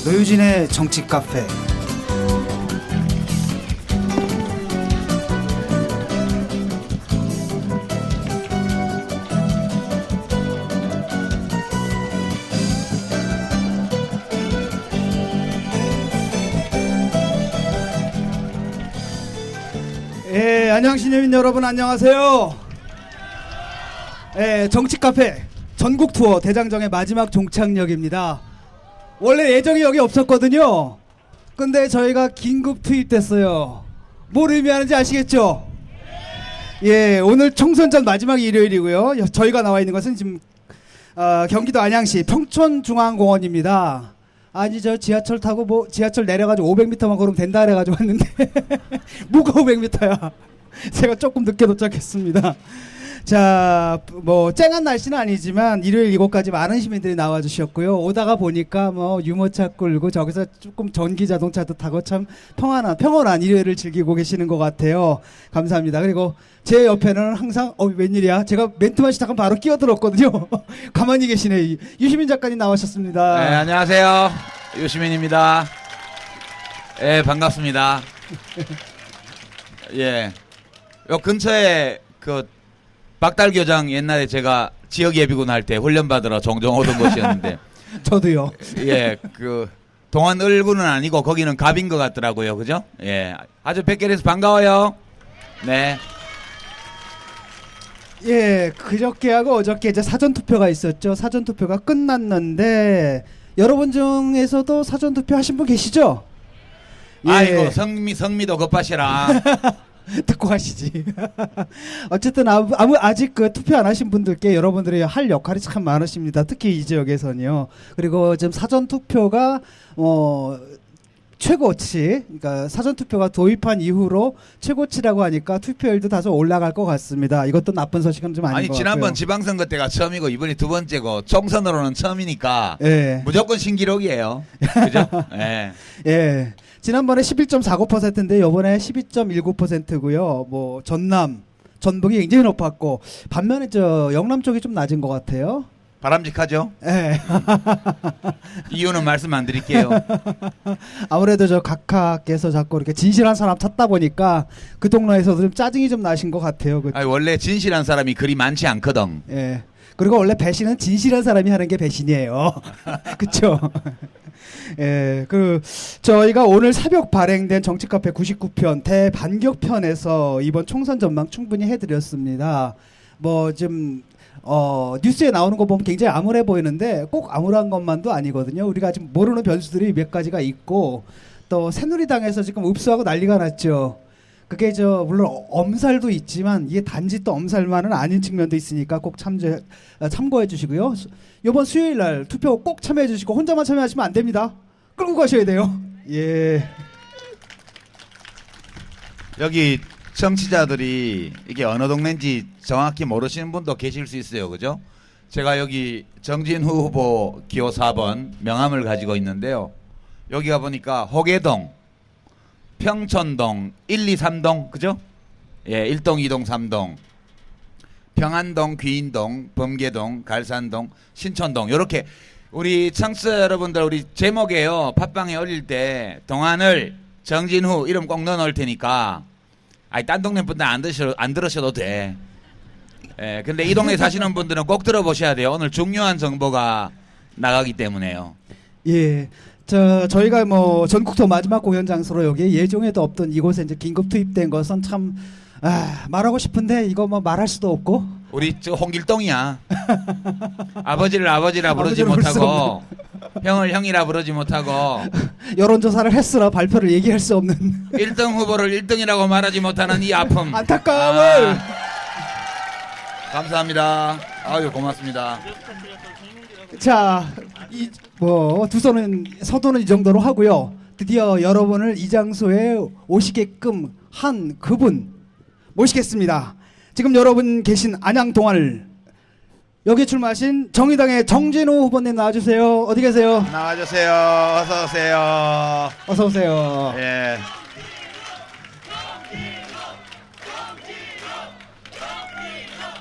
노유진의 정치 카페. 안양시민 여러분 안녕하세요. 정치 카페 전국 투어 대장정의 마지막 종착역입니다. 원래 예정이 여기 없었거든요. 근데 저희가 긴급 투입됐어요. 뭘 의미하는지 아시겠죠? 예, 오늘 총선 전 마지막 일요일이고요. 저희가 나와 있는 것은 지금 경기도 안양시 평촌중앙공원입니다. 아니 저 지하철 타고 지하철 내려가지고 500m만 걸으면 된다 그래가지고 왔는데 뭐가 500m야? 제가 조금 늦게 도착했습니다. 자, 쨍한 날씨는 아니지만 일요일 이곳까지 많은 시민들이 나와주셨고요. 오다가 보니까 유모차 끌고 저기서 조금 전기 자동차도 타고 참 평온한 일요일을 즐기고 계시는 것 같아요. 감사합니다. 그리고 제 옆에는 항상 웬일이야? 제가 멘트만 시작하면 바로 끼어들었거든요. 가만히 계시네. 유시민 작가님 나오셨습니다. 네, 안녕하세요. 유시민입니다. 예, 반갑습니다. 예, 요 근처에 그 박달교장 옛날에 제가 지역 예비군 할 때 훈련 받으러 종종 오던 곳이었는데 저도요. 예, 그 동안 을군은 아니고 거기는 갑인 것 같더라고요, 그죠? 예, 아주 뵙게 돼서 반가워요. 네. 예, 그저께하고 어저께 이제 사전 투표가 있었죠. 사전 투표가 끝났는데 여러분 중에서도 사전 투표 하신 분 계시죠? 예. 아이고 성미도 급하시라. 듣고 가시지. 어쨌든 아직 그 투표 안 하신 분들께 여러분들이 할 역할이 참 많으십니다. 특히 이 지역에서는요. 그리고 지금 사전 투표가 최고치, 그러니까 사전 투표가 도입한 이후로 최고치라고 하니까 투표율도 다소 올라갈 것 같습니다. 이것도 나쁜 소식은 좀 아닌 아니 것 같고요. 지난번 지방선거 때가 처음이고 이번이 두 번째고 총선으로는 처음이니까 예. 무조건 신기록이에요. 그죠? 예. 예. 지난번에 11.49%인데 이번에 12.19%고요. 전북이 굉장히 높았고 반면에 영남 쪽이 좀 낮은 것 같아요. 바람직하죠? 예. 이유는 말씀 안 드릴게요. 아무래도 각하께서 자꾸 이렇게 진실한 사람 찾다 보니까 그 동네에서도 좀 짜증이 좀 나신 것 같아요. 아니, 원래 진실한 사람이 그리 많지 않거든. 예. 그리고 원래 배신은 진실한 사람이 하는 게 배신이에요. 그렇죠? 예. 저희가 오늘 새벽 발행된 정치카페 99편 대반격편에서 이번 총선 전망 충분히 해드렸습니다. 좀 뉴스에 나오는 거 보면 굉장히 암울해 보이는데 꼭 암울한 것만도 아니거든요. 우리가 아직 모르는 변수들이 몇 가지가 있고 또 새누리당에서 지금 읍수하고 난리가 났죠. 그게 물론 엄살도 있지만 이게 단지 또 엄살만은 아닌 측면도 있으니까 꼭 참고해 주시고요. 이번 수요일 날 투표 꼭 참여해 주시고 혼자만 참여하시면 안 됩니다. 끌고 가셔야 돼요. 예. 여기 청취자들이 이게 어느 동네인지 정확히 모르시는 분도 계실 수 있어요. 그죠? 제가 여기 정진후 후보 기호 4번 명함을 가지고 있는데요. 여기가 보니까 호계동, 평촌동, 1, 2, 3동, 그죠? 예, 1동, 2동, 3동, 평안동, 귀인동, 범계동, 갈산동, 신촌동. 요렇게 우리 청취자 여러분들 우리 제목에요. 팟빵에 올릴 때 동안을 정진후 이름 꼭 넣어 놓을 테니까 딴 동네 분들 안 들으셔도 돼. 예, 근데 이 동네 사시는 분들은 꼭 들어보셔야 돼요. 오늘 중요한 정보가 나가기 때문에요. 예. 저희가 전국토 마지막 공연 장소로 여기 예정에도 없던 이곳에 이제 긴급 투입된 것은 참 말하고 싶은데 이거 말할 수도 없고 우리 홍길동이야. 아버지를 아버지라 부르지 아버지를 부를 못하고 형을 형이라 부르지 못하고 여론조사를 했으나 발표를 얘기할 수 없는 1등 후보를 1등이라고 말하지 못하는 이 아픔. 안타까움을. 감사합니다. 아유 고맙습니다. 자, 서도는 이 정도로 하고요. 드디어 여러분을 이 장소에 오시게끔 한 그분 모시겠습니다. 지금 여러분 계신 안양 동안을 여기 출마하신 정의당의 정진우 후보님 나와주세요. 어디 계세요? 나와주세요. 어서 오세요. 어서 오세요. 예.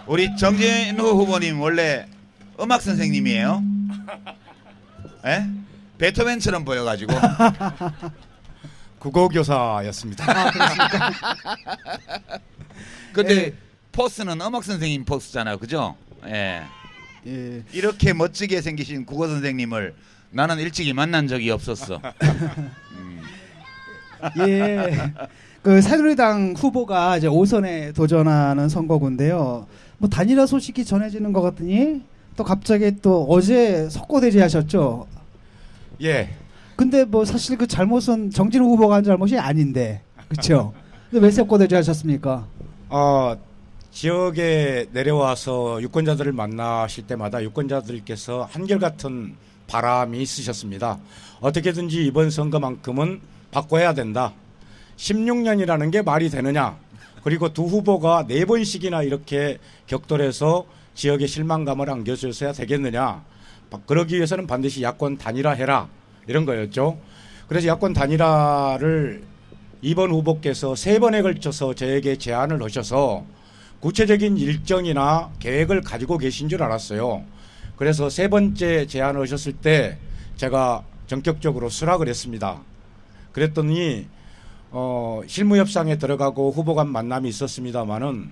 우리 정진우 후보님 원래 음악 선생님이에요? 예? 베토벤처럼 보여가지고. 국어교사였습니다. 근데 예. 포스는 음악 선생님 포스잖아요, 그죠? 예. 예. 이렇게 멋지게 생기신 국어 선생님을 나는 일찍이 만난 적이 없었어. 예. 그 새누리당 후보가 이제 5선에 도전하는 선거구인데요. 뭐 단일화 소식이 전해지는 것 같더니 또 갑자기 또 어제 석고대죄 하셨죠. 예, 근데 뭐 사실 그 잘못은 정진우 후보가 한 잘못이 아닌데, 그렇죠? 근데 왜 석고대죄 하셨습니까? 지역에 내려와서 유권자들을 만나실 때마다 유권자들께서 한결같은 바람이 있으셨습니다. 어떻게든지 이번 선거만큼은 바꿔야 된다. 16년이라는 게 말이 되느냐. 그리고 두 후보가 4번씩이나 이렇게 격돌해서 지역에 실망감을 안겨줘야 되겠느냐. 그러기 위해서는 반드시 야권 단일화해라. 이런 거였죠. 그래서 야권 단일화를 이번 후보께서 3번에 걸쳐서 저에게 제안을 하셔서 구체적인 일정이나 계획을 가지고 계신 줄 알았어요. 그래서 3번째 제안을 하셨을 때 제가 전격적으로 수락을 했습니다. 그랬더니 실무협상에 들어가고 후보 간 만남이 있었습니다마는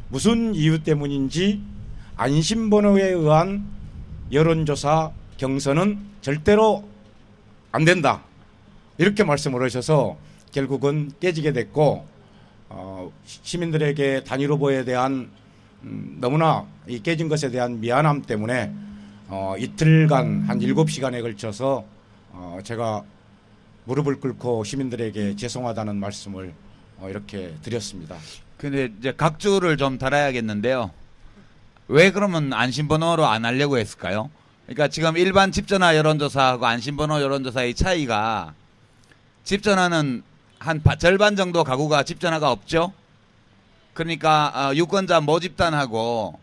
무슨 이유 때문인지 안심번호에 의한 여론조사 경선은 절대로 안 된다. 이렇게 말씀을 하셔서 결국은 깨지게 됐고 시민들에게 단일 후보에 대한 너무나 이 깨진 것에 대한 미안함 때문에 이틀간 한 7시간에 걸쳐서 제가 무릎을 꿇고 시민들에게 죄송하다는 말씀을 이렇게 드렸습니다. 근데 이제 각주를 좀 달아야겠는데요. 왜 그러면 안심번호로 안 하려고 했을까요? 그러니까 지금 일반 집전화 여론조사하고 안심번호 여론조사의 차이가 집전화는 한 절반 정도 가구가 집전화가 없죠. 그러니까 유권자 모집단하고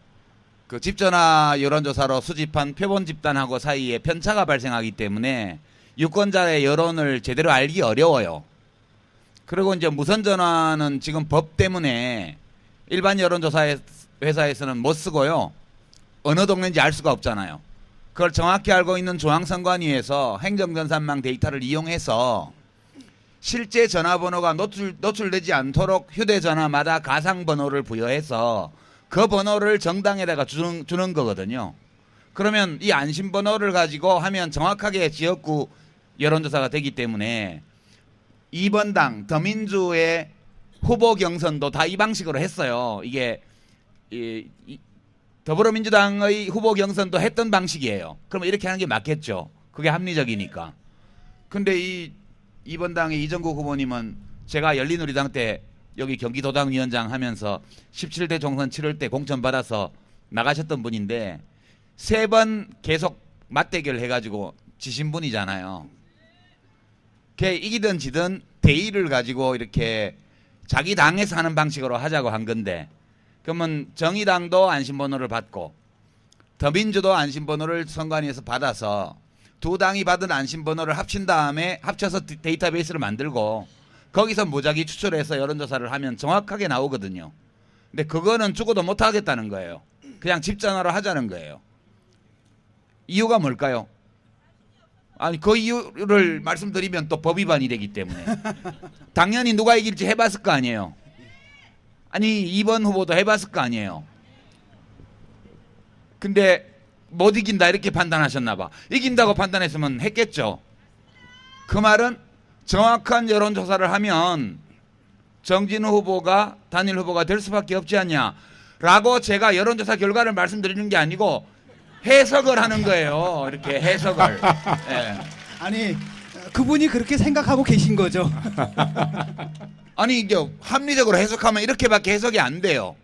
그 집전화 여론조사로 수집한 표본 집단하고 사이에 편차가 발생하기 때문에 유권자의 여론을 제대로 알기 어려워요. 그리고 이제 무선전화는 지금 법 때문에 일반 여론조사 회사에서는 못 쓰고요. 어느 동네인지 알 수가 없잖아요. 그걸 정확히 알고 있는 중앙선관위에서 행정전산망 데이터를 이용해서 실제 전화번호가 노출되지 않도록 휴대전화마다 가상번호를 부여해서 그 번호를 정당에다가 주는 거거든요. 그러면 이 안심번호를 가지고 하면 정확하게 지역구 여론조사가 되기 때문에 2번 당 더민주의 후보 경선도 다 이 방식으로 했어요. 이게 더불어민주당의 후보 경선도 했던 방식이에요. 그러면 이렇게 하는 게 맞겠죠. 그게 합리적이니까. 근데 2번 당의 이정국 후보님은 제가 열린우리당 때 여기 경기도당 위원장 하면서 17대 총선 치를 때 공천 받아서 나가셨던 분인데 3번 계속 맞대결 해가지고 지신 분이잖아요. 걔 이기든 지든 대의를 가지고 이렇게 자기 당에서 하는 방식으로 하자고 한 건데, 그러면 정의당도 안심번호를 받고 더민주도 안심번호를 선관위에서 받아서 두 당이 받은 안심번호를 합친 다음에 합쳐서 데이터베이스를 만들고 거기서 무작위 추출해서 여론조사를 하면 정확하게 나오거든요. 근데 그거는 죽어도 못 하겠다는 거예요. 그냥 집전화로 하자는 거예요. 이유가 뭘까요? 아니 그 이유를 말씀드리면 또 법 위반이 되기 때문에 당연히 누가 이길지 해봤을 거 아니에요. 아니 2번 후보도 해봤을 거 아니에요. 근데 못 이긴다 이렇게 판단하셨나 봐. 이긴다고 판단했으면 했겠죠. 그 말은 정확한 여론조사를 하면 정진우 후보가 단일 후보가 될 수밖에 없지 않냐라고 제가 여론조사 결과를 말씀드리는 게 아니고 해석을 하는 거예요. 이렇게 해석을. 예. 아니 그분이 그렇게 생각하고 계신 거죠. 아니 이제 합리적으로 해석하면 이렇게밖에 해석이 안 돼요.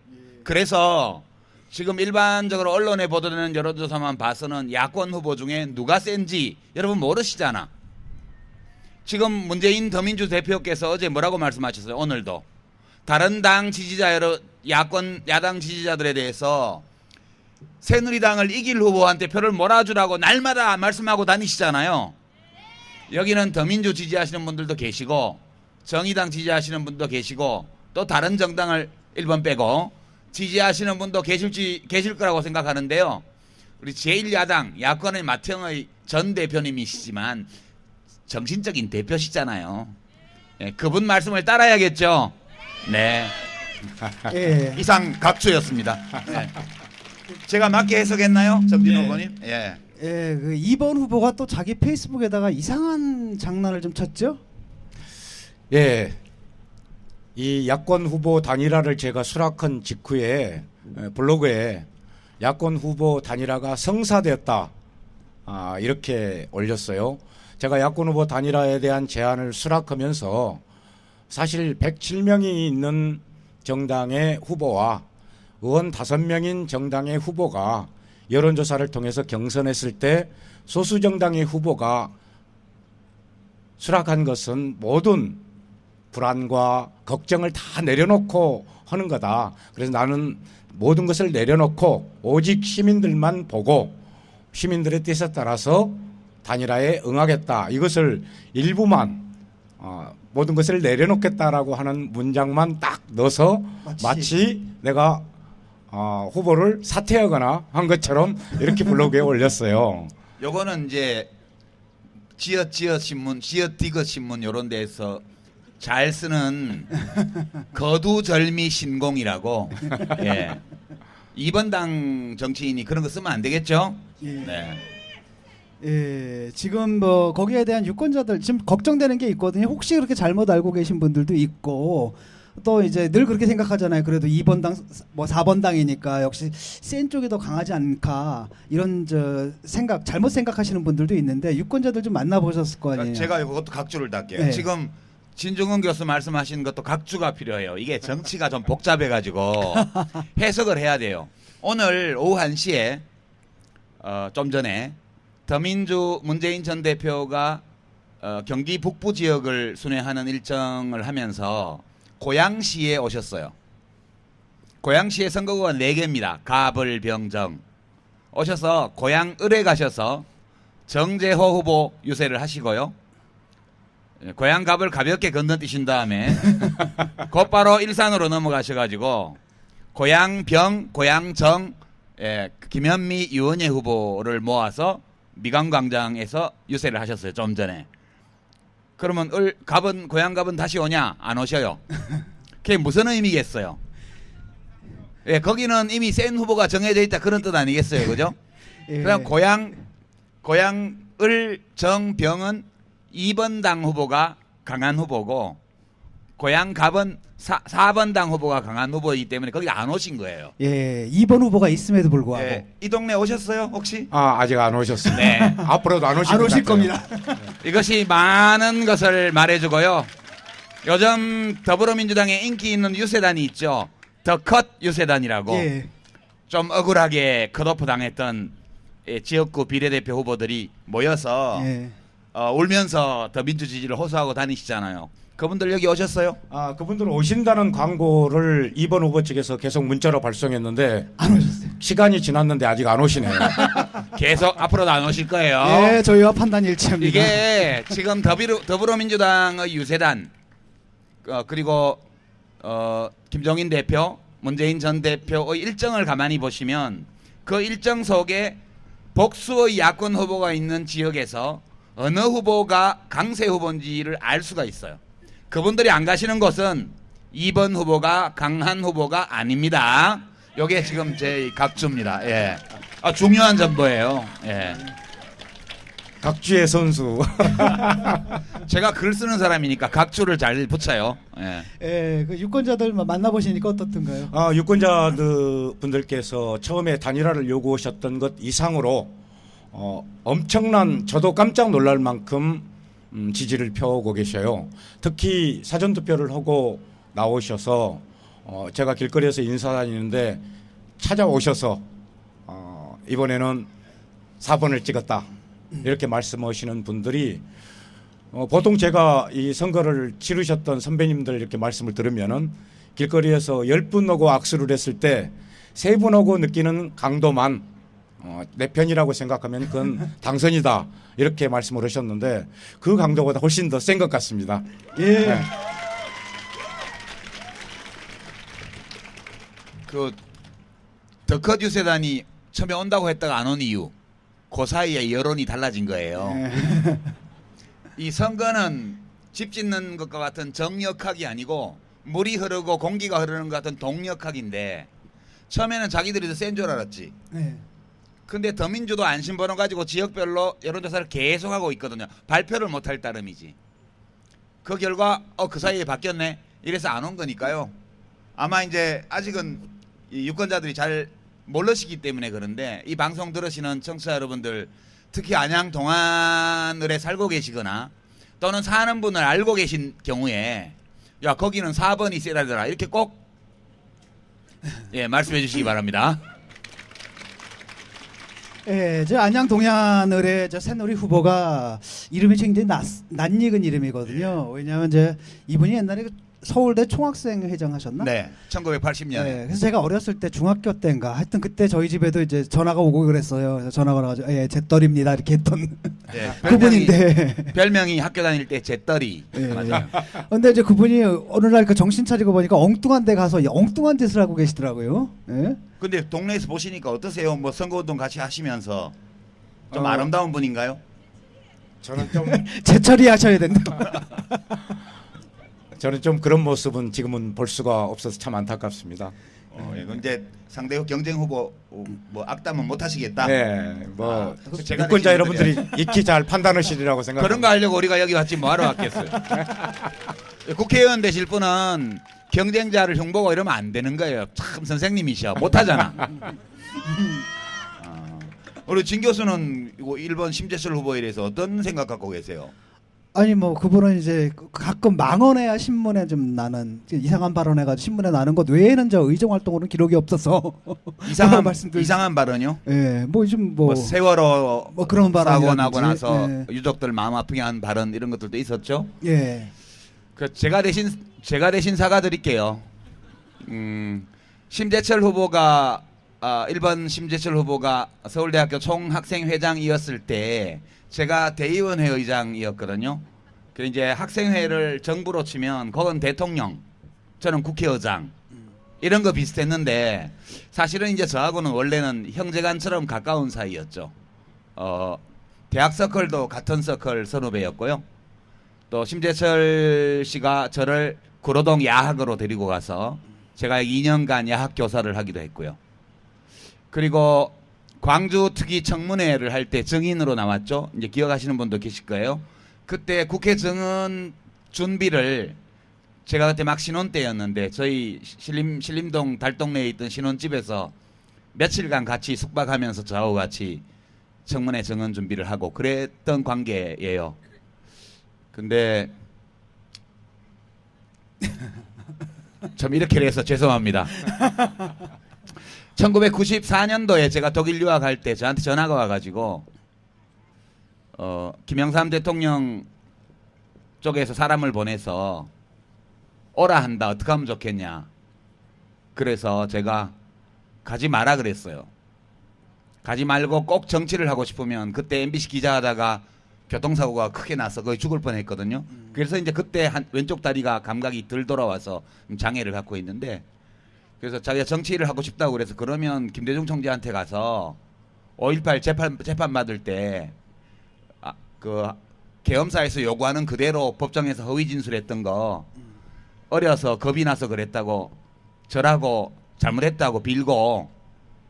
그래서 지금 일반적으로 언론에 보도되는 여론조사만 봐서는 야권 후보 중에 누가 센지 여러분 모르시잖아. 지금 문재인 더민주 대표께서 어제 뭐라고 말씀하셨어요? 오늘도 다른 당 지지자 야당 지지자들에 대해서 새누리당을 이길 후보한테 표를 몰아주라고 날마다 말씀하고 다니시잖아요. 여기는 더민주 지지하시는 분들도 계시고 정의당 지지하시는 분도 계시고 또 다른 정당을 1번 빼고 지지하시는 분도 계실 거라고 생각하는데요. 우리 제1야당 야권의 마태영의 전 대표님이시지만 정신적인 대표시잖아요. 예, 그분 말씀을 따라야겠죠. 네. 예. 이상 각주였습니다. 네. 제가 맞게 해석했나요, 정진호 네. 후보님? 예. 예, 그 2번 후보가 또 자기 페이스북에다가 이상한 장난을 좀 쳤죠? 예. 이 야권 후보 단일화를 제가 수락한 직후에 블로그에 야권 후보 단일화가 성사되었다. 이렇게 올렸어요. 제가 야권 후보 단일화에 대한 제안을 수락하면서 사실 107명이 있는 정당의 후보와 의원 5명인 정당의 후보가 여론조사를 통해서 경선했을 때 소수 정당의 후보가 수락한 것은 모든 불안과 걱정을 다 내려놓고 하는 거다. 그래서 나는 모든 것을 내려놓고 오직 시민들만 보고 시민들의 뜻에 따라서 단일화에 응하겠다. 이것을 일부만 모든 것을 내려놓겠다라고 하는 문장만 딱 넣어서 마치 내가 후보를 사퇴하거나 한 것처럼 이렇게 블로그에 올렸어요. 요거는 이제 지읒 신문, 지읒디귿 신문 요런 데에서 잘 쓰는 거두절미 신공이라고. 예. 2번 당 정치인이 그런 거 쓰면 안 되겠죠? 예. 네. 예, 지금 뭐 거기에 대한 유권자들 지금 걱정되는 게 있거든요. 혹시 그렇게 잘못 알고 계신 분들도 있고 또 이제 늘 그렇게 생각하잖아요. 그래도 2번 당 뭐 4번 당이니까 역시 센 쪽이 더 강하지 않을까 이런 생각 잘못 생각하시는 분들도 있는데 유권자들 좀 만나보셨을 거 아니에요. 제가 이것도 각주를 달게요. 네. 지금 진중근 교수 말씀하신 것도 각주가 필요해요. 이게 정치가 좀 복잡해가지고 해석을 해야 돼요. 오늘 오후 1시에 좀 전에 더민주 문재인 전 대표가 경기 북부 지역을 순회하는 일정을 하면서 고양시에 오셨어요. 고양시에 선거구가 4개입니다. 갑을, 병정. 오셔서 고양 을에 가셔서 정재호 후보 유세를 하시고요. 고양 갑을 가볍게 건너뛰신 다음에 곧바로 일산으로 넘어가셔가지고 고양 병, 고양 정, 김현미, 유은혜 후보를 모아서 미강광장에서 유세를 하셨어요. 좀 전에. 그러면 갑은 고양 갑은 다시 오냐? 안 오셔요. 그게 무슨 의미겠어요? 예, 거기는 이미 센 후보가 정해져 있다 그런 뜻 아니겠어요, 그죠? 예. 그럼 고양 을, 정, 병은 2번 당 후보가 강한 후보고 고양 갑은 4번 당 후보가 강한 후보이기 때문에 거기 안 오신 거예요. 예, 2번 후보가 있음에도 불구하고 예, 이 동네 오셨어요, 혹시? 아직 안 오셨습니다. 네. 앞으로도 안 오실 안 것 오실 같아요. 겁니다. 이것이 많은 것을 말해주고요. 요즘 더불어민주당에 인기 있는 유세단이 있죠. 더 컷 유세단이라고. 예. 좀 억울하게 컷오프 당했던 지역구 비례대표 후보들이 모여서 예. 울면서 더민주 지지를 호소하고 다니시잖아요. 그분들 여기 오셨어요? 그분들 오신다는 광고를 2번 후보 측에서 계속 문자로 발송했는데 안 오셨어요. 시간이 지났는데 아직 안 오시네요. 계속 앞으로도 안 오실 거예요. 예, 저희와 판단이 일치합니다. 이게 지금 더불어민주당의 유세단 그리고 김종인 대표, 문재인 전 대표의 일정을 가만히 보시면 그 일정 속에 복수의 야권 후보가 있는 지역에서 어느 후보가 강세 후보인지를 알 수가 있어요. 그분들이 안 가시는 곳은 2번 후보가 강한 후보가 아닙니다. 이게 지금 제 각주입니다. 예. 중요한 정보예요. 예. 각주의 선수. 제가 글 쓰는 사람이니까 각주를 잘 붙여요. 예. 예, 그 유권자들 만나보시니까 어떻던가요? 유권자들 분들께서 처음에 단일화를 요구하셨던 것 이상으로 엄청난 저도 깜짝 놀랄 만큼 지지를 펴오고 계셔요. 특히 사전투표를 하고 나오셔서 제가 길거리에서 인사 다니는데 찾아오셔서 이번에는 4번을 찍었다 이렇게 말씀하시는 분들이 보통 제가 이 선거를 치르셨던 선배님들 이렇게 말씀을 들으면은 길거리에서 10분하고 악수를 했을 때 3분하고 느끼는 강도만 내 편이라고 생각하면 그건 당선이다 이렇게 말씀을 하셨는데 그 강도보다 훨씬 더 센 것 같습니다. 예. 네. 그 더컷 유세단이 처음에 온다고 했다가 안 온 이유, 그 사이에 여론이 달라진 거예요. 이 선거는 집 짓는 것과 같은 정력학이 아니고 물이 흐르고 공기가 흐르는 것 같은 동력학인데 처음에는 자기들이 더 센 줄 알았지. 네. 근데 더민주도 안심번호 가지고 지역별로 여론조사를 계속하고 있거든요. 발표를 못할 따름이지. 그 결과 그 사이에 바뀌었네. 이래서 안 온 거니까요. 아마 이제 아직은 이 유권자들이 잘 모르시기 때문에 그런데 이 방송 들으시는 청취자 여러분들 특히 안양 동안을에 살고 계시거나 또는 사는 분을 알고 계신 경우에 야 거기는 4번이 세라더라 이렇게 꼭 예, 말씀해 주시기 바랍니다. 예, 저 안양 동안을의 저 새누리 후보가 이름이 굉장히 낯익은 이름이거든요. 왜냐하면 이제 이분이 옛날에 그 서울대 총학생 회장 하셨나? 네, 1980년. 네, 그래서 제가 어렸을 때 중학교 때인가 하여튼 그때 저희 집에도 이제 전화가 오고 그랬어요. 그래서 전화가 와가지고 예, 제 딸입니다 이렇게 했던 네, 그분인데. 별명이 학교 다닐 때 제떨이. 예, 맞아요. 근데 이제 그분이 어느 날 그 정신 차리고 보니까 엉뚱한 데 가서 엉뚱한 짓을 하고 계시더라고요. 예? 근데 동네에서 보시니까 어떠세요? 뭐 선거운동 같이 하시면서 좀 어. 아름다운 분인가요? 저는 좀 재처리 하셔야 된다. 저는 좀 그런 모습은 지금은 볼 수가 없어서 참 안타깝습니다. 예, 이제 상대 경쟁 후보 뭐 악담은 못 하시겠다. 네, 뭐 제가 유권자 내신 여러분들이 익히 잘 판단하시리라고 생각합니다. 그런 거 하려고 우리가 여기 왔지 뭐하러 왔겠어요. 국회의원 되실 분은 경쟁자를 흉보고 이러면 안 되는 거예요. 참 선생님이셔. 못하잖아. 우리 진 교수는 이거 1번 심재철 후보에 대해서 어떤 생각 갖고 계세요? 아니 뭐 그분은 이제 가끔 망언해야 신문에 좀 나는 이상한 발언해가지고 신문에 나는 것 외에는 저 의정 활동으로는 기록이 없어서 이상한 말씀드릴 이상한 발언이요? 예, 뭐 좀 뭐 뭐 세월호 뭐 그런 발언이라든지, 사고 나고 나서 예. 유족들 마음 아프게 한 발언 이런 것들도 있었죠. 예. 그 제가 대신 사과드릴게요. 심재철 후보가 1번 심재철 후보가 서울대학교 총학생회장이었을 때 제가 대의원회 의장이었거든요. 그 이제 학생회를 정부로 치면 그건 대통령, 저는 국회의장 이런 거 비슷했는데 사실은 이제 저하고는 원래는 형제간처럼 가까운 사이였죠. 대학 서클도 같은 서클 선후배였고요. 또 심재철 씨가 저를 구로동 야학으로 데리고 가서 제가 2년간 야학 교사를 하기도 했고요. 그리고 광주 특위 청문회를 할 때 증인으로 나왔죠. 이제 기억하시는 분도 계실 거예요. 그때 국회 증언 준비를 제가 그때 막 신혼 때였는데 저희 신림동 달동네에 있던 신혼집에서 며칠간 같이 숙박하면서 저하고 같이 청문회 증언 준비를 하고 그랬던 관계예요. 근데 참 이렇게 해서 죄송합니다. 1994년도에 제가 독일 유학할 때 저한테 전화가 와가지고 김영삼 대통령 쪽에서 사람을 보내서 오라 한다. 어떻게 하면 좋겠냐. 그래서 제가 가지 마라 그랬어요. 가지 말고 꼭 정치를 하고 싶으면 그때 MBC 기자하다가 교통사고가 크게 나서 거의 죽을 뻔했거든요. 그래서 이제 그때 왼쪽 다리가 감각이 덜 돌아와서 장애를 갖고 있는데 그래서 자기가 정치를 하고 싶다고 그래서 그러면 김대중 총재한테 가서 5.18 재판 받을 때 그 계엄사에서 요구하는 그대로 법정에서 허위 진술했던 거 어려서 겁이 나서 그랬다고 절하고 잘못했다고 빌고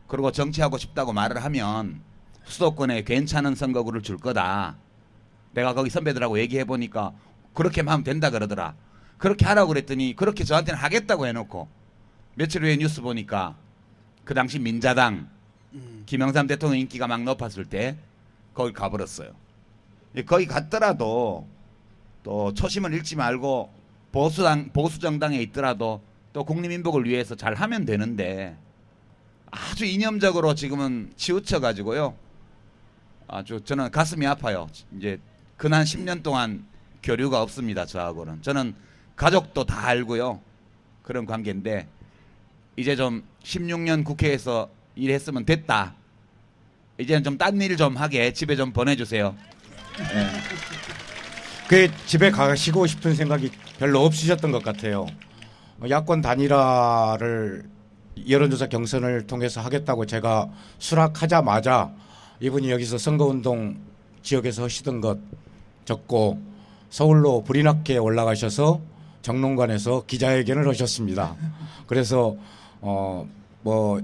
그리고 정치하고 싶다고 말을 하면 수도권에 괜찮은 선거구를 줄 거다. 내가 거기 선배들하고 얘기해 보니까 그렇게만 하면 된다 그러더라. 그렇게 하라고 그랬더니 그렇게 저한테는 하겠다고 해놓고 며칠 후에 뉴스 보니까 그 당시 민자당 김영삼 대통령 인기가 막 높았을 때 거기 가버렸어요. 거기 갔더라도 또 초심을 잃지 말고 보수 정당에 있더라도 또 국민민복을 위해서 잘 하면 되는데 아주 이념적으로 지금은 치우쳐 가지고요. 아주 저는 가슴이 아파요. 이제 근한 10년 동안 교류가 없습니다. 저하고는. 저는 가족도 다 알고요. 그런 관계인데 이제 좀 16년 국회에서 일했으면 됐다. 이제는 좀 딴 일 좀 하게 집에 좀 보내주세요. 네. 그 집에 가시고 싶은 생각이 별로 없으셨던 것 같아요. 야권 단일화를 여론조사 경선을 통해서 하겠다고 제가 수락하자마자 이분이 여기서 선거운동 지역에서 하시던 것 적고 서울로 불이 나게 올라가셔서 정론관에서 기자회견을 하셨습니다. 그래서 뭐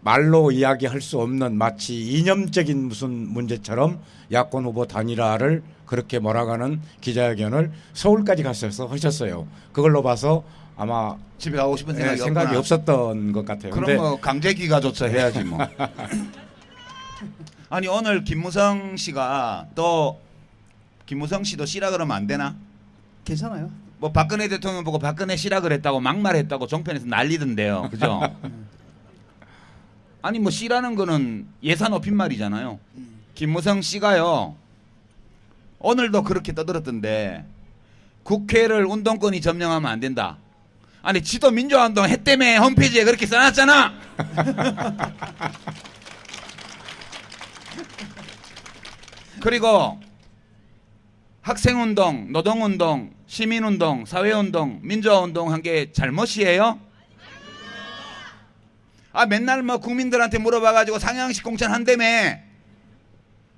말로 이야기할 수 없는 마치 이념적인 무슨 문제처럼 야권 후보 단일화를 그렇게 몰아가는 기자회견을 서울까지 가셔서 하셨어요. 그걸로 봐서 아마 집에 가고 싶은 생각이 생각이 없구나. 없었던 것 같아요. 그럼 근데 뭐 강제기가조차 해야지 뭐. 아니 오늘 김무성 씨가 또 김무성 씨도 씨라 그러면 안 되나? 괜찮아요. 뭐 박근혜 대통령 보고 박근혜 씨라 그랬다고 막말했다고 종편에서 난리던데요. 그죠? 아니 뭐 씨라는 거는 예산 높임말이잖아요. 김무성 씨가요. 오늘도 그렇게 떠들었던데 국회를 운동권이 점령하면 안 된다. 아니 지도 민주화운동 했다며 홈페이지에 그렇게 써놨잖아. 그리고 학생운동, 노동운동, 시민운동, 사회운동, 민주화운동 한 게 잘못이에요? 아 맨날 뭐 국민들한테 물어봐가지고 상향식 공천 한다며.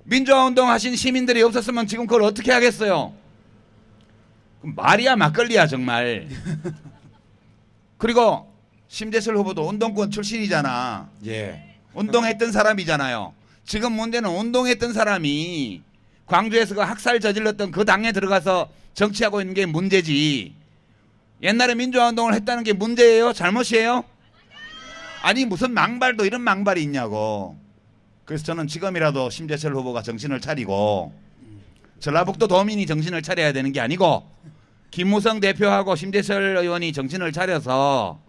민주화운동 하신 시민들이 없었으면 지금 그걸 어떻게 하겠어요? 말이야 막걸리야 정말. 그리고 심재철 후보도 운동권 출신이잖아. 예. 운동했던 사람이잖아요. 지금 문제는 운동했던 사람이 광주에서 그 학살 저질렀던 그 당에 들어가서 정치하고 있는 게 문제지. 옛날에 민주화운동을 했다는 게 문제예요? 잘못이에요? 아니 무슨 망발도 이런 망발이 있냐고. 그래서 저는 지금이라도 심재철 후보가 정신을 차리고 전라북도 도민이 정신을 차려야 되는 게 아니고 김무성 대표하고 심재철 의원이 정신을 차려서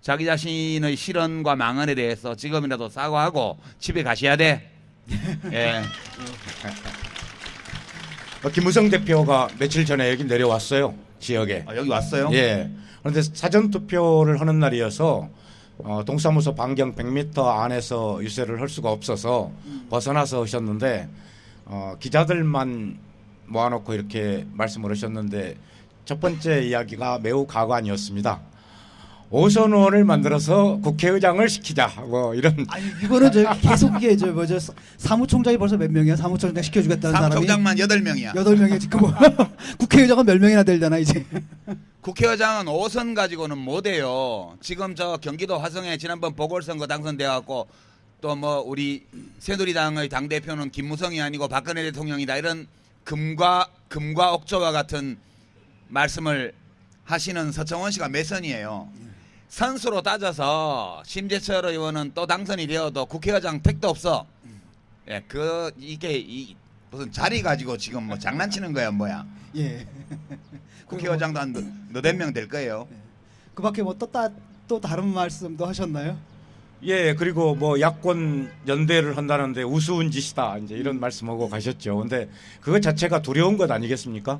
자기 자신의 실언과 망언에 대해서 지금이라도 사과하고 집에 가셔야 돼. 예. 김무성 대표가 며칠 전에 여기 내려왔어요. 지역에. 아, 여기 왔어요? 예. 그런데 사전 투표를 하는 날이어서 동사무소 반경 100m 안에서 유세를 할 수가 없어서 벗어나서 하셨는데 기자들만 모아놓고 이렇게 말씀을 하셨는데 첫 번째 이야기가 매우 가관이었습니다. 오선 의원을 만들어서 국회의장을 시키자 뭐 이런. 아니 이거는 저 계속 이게 저 뭐죠 사무총장이 벌써 몇 명이야? 사무총장 시켜주겠다는 사람이 사무총장만 8명이야. 8명이 지금 뭐 국회의장은 몇 명이나 되려나 이제. 국회의장은 5선 가지고는 못해요. 지금 저 경기도 화성에 지난번 보궐선거 당선돼갖고 또 뭐 우리 새누리당의 당대표는 김무성이 아니고 박근혜 대통령이다 이런 금과 옥조와 같은 말씀을 하시는 서청원 씨가 몇 선이에요. 선수로 따져서 심재철 의원은 또 당선이 되어도 국회의장 택도 없어. 예, 이게 무슨 자리 가지고 지금 뭐 장난치는 거야 뭐야. 예. 국회의장도 한 너댓 명 될 거예요. 그밖에 뭐 또 다른 말씀도 하셨나요? 예, 그리고 뭐 야권 연대를 한다는데 우스운 짓이다 이제 이런 말씀하고 가셨죠. 근데 그것 자체가 두려운 것 아니겠습니까?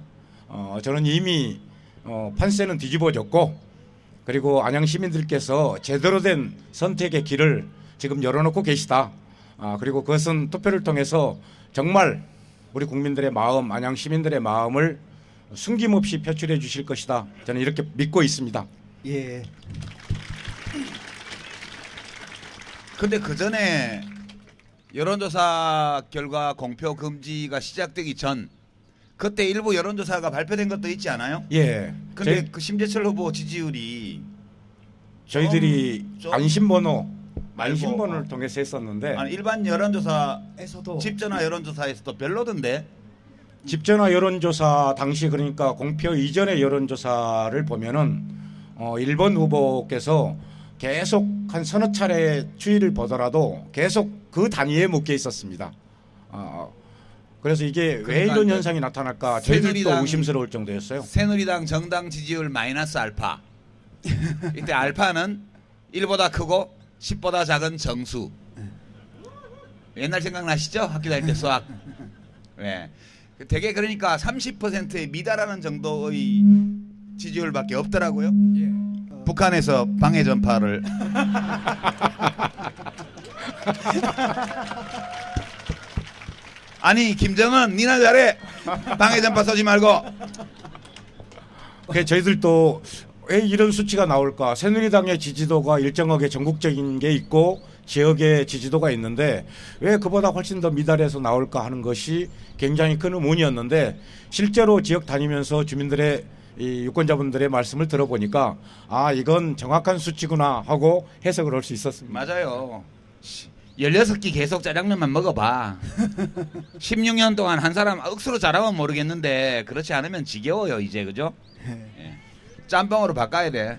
저는 이미 판세는 뒤집어졌고 그리고 안양 시민들께서 제대로 된 선택의 길을 지금 열어놓고 계시다. 그리고 그것은 투표를 통해서 정말 우리 국민들의 마음, 안양 시민들의 마음을 숨김없이 표출해 주실 것이다. 저는 이렇게 믿고 있습니다. 예. 근데 그 전에 여론조사 결과 공표 금지가 시작되기 전 그때 일부 여론조사가 발표된 것도 있지 않아요? 예. 근데 그 심재철 후보 지지율이 저희들이 좀 안심번호 말고, 안심번호를 통해서 했었는데 아니, 일반 여론조사 에서도 집전화 여론조사에서도 별로던데. 집전화 여론조사 당시 그러니까 공표 이전의 여론조사를 보면은 1번 후보께서 계속 한 서너 차례 추이를 보더라도 계속 그 단위에 묶여 있었습니다. 그래서 이게 왜 그러니까 이런 현상이 나타날까 저희들도 새누리당 의심스러울 정도였어요. 새누리당 정당 지지율 마이너스 알파. 이때 알파는 1보다 크고 10보다 작은 정수. 옛날 생각나시죠? 학교 다닐 때 수학. 네. 되게 그러니까 30%에 미달하는 정도의 지지율밖에 없더라고요. 북한에서 방해 전파를 아니 김정은 니나 잘해 방해 전파 쏘지 말고. 그래서 저희들도 왜 이런 수치가 나올까? 새누리당의 지지도가 일정하게 전국적인 게 있고 지역의 지지도가 있는데 왜 그보다 훨씬 더 미달해서 나올까 하는 것이 굉장히 큰 의문이었는데 실제로 지역 다니면서 주민들의 이 유권자분들의 말씀을 들어보니까 아 이건 정확한 수치구나 하고 해석을 할 수 있었습니다. 맞아요. 16끼 계속 짜장면만 먹어봐. 16년 동안 한 사람 억수로 잘하면 모르겠는데 그렇지 않으면 지겨워요 이제 그죠? 예. 짬뽕으로 바꿔야 돼.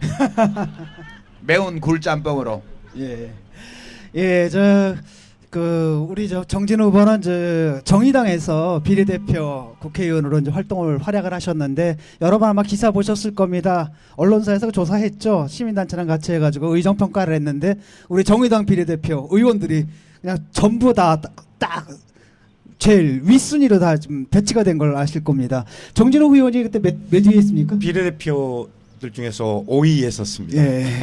매운 굴 짬뽕으로. 예. 예, 우리 정진우 후보는 정의당에서 비례대표 국회의원으로 이제 활동을 활약을 하셨는데 여러 번 아마 기사 보셨을 겁니다. 언론사에서 조사했죠. 시민단체랑 같이 해가지고 의정평가를 했는데 우리 정의당 비례대표 의원들이 그냥 전부 다 딱 제일 윗순위로 다 좀 배치가 된 걸 아실 겁니다. 정진우 의원이 그때 몇 위에 있습니까? 비례대표들 중에서 5위에 섰습니다. 예.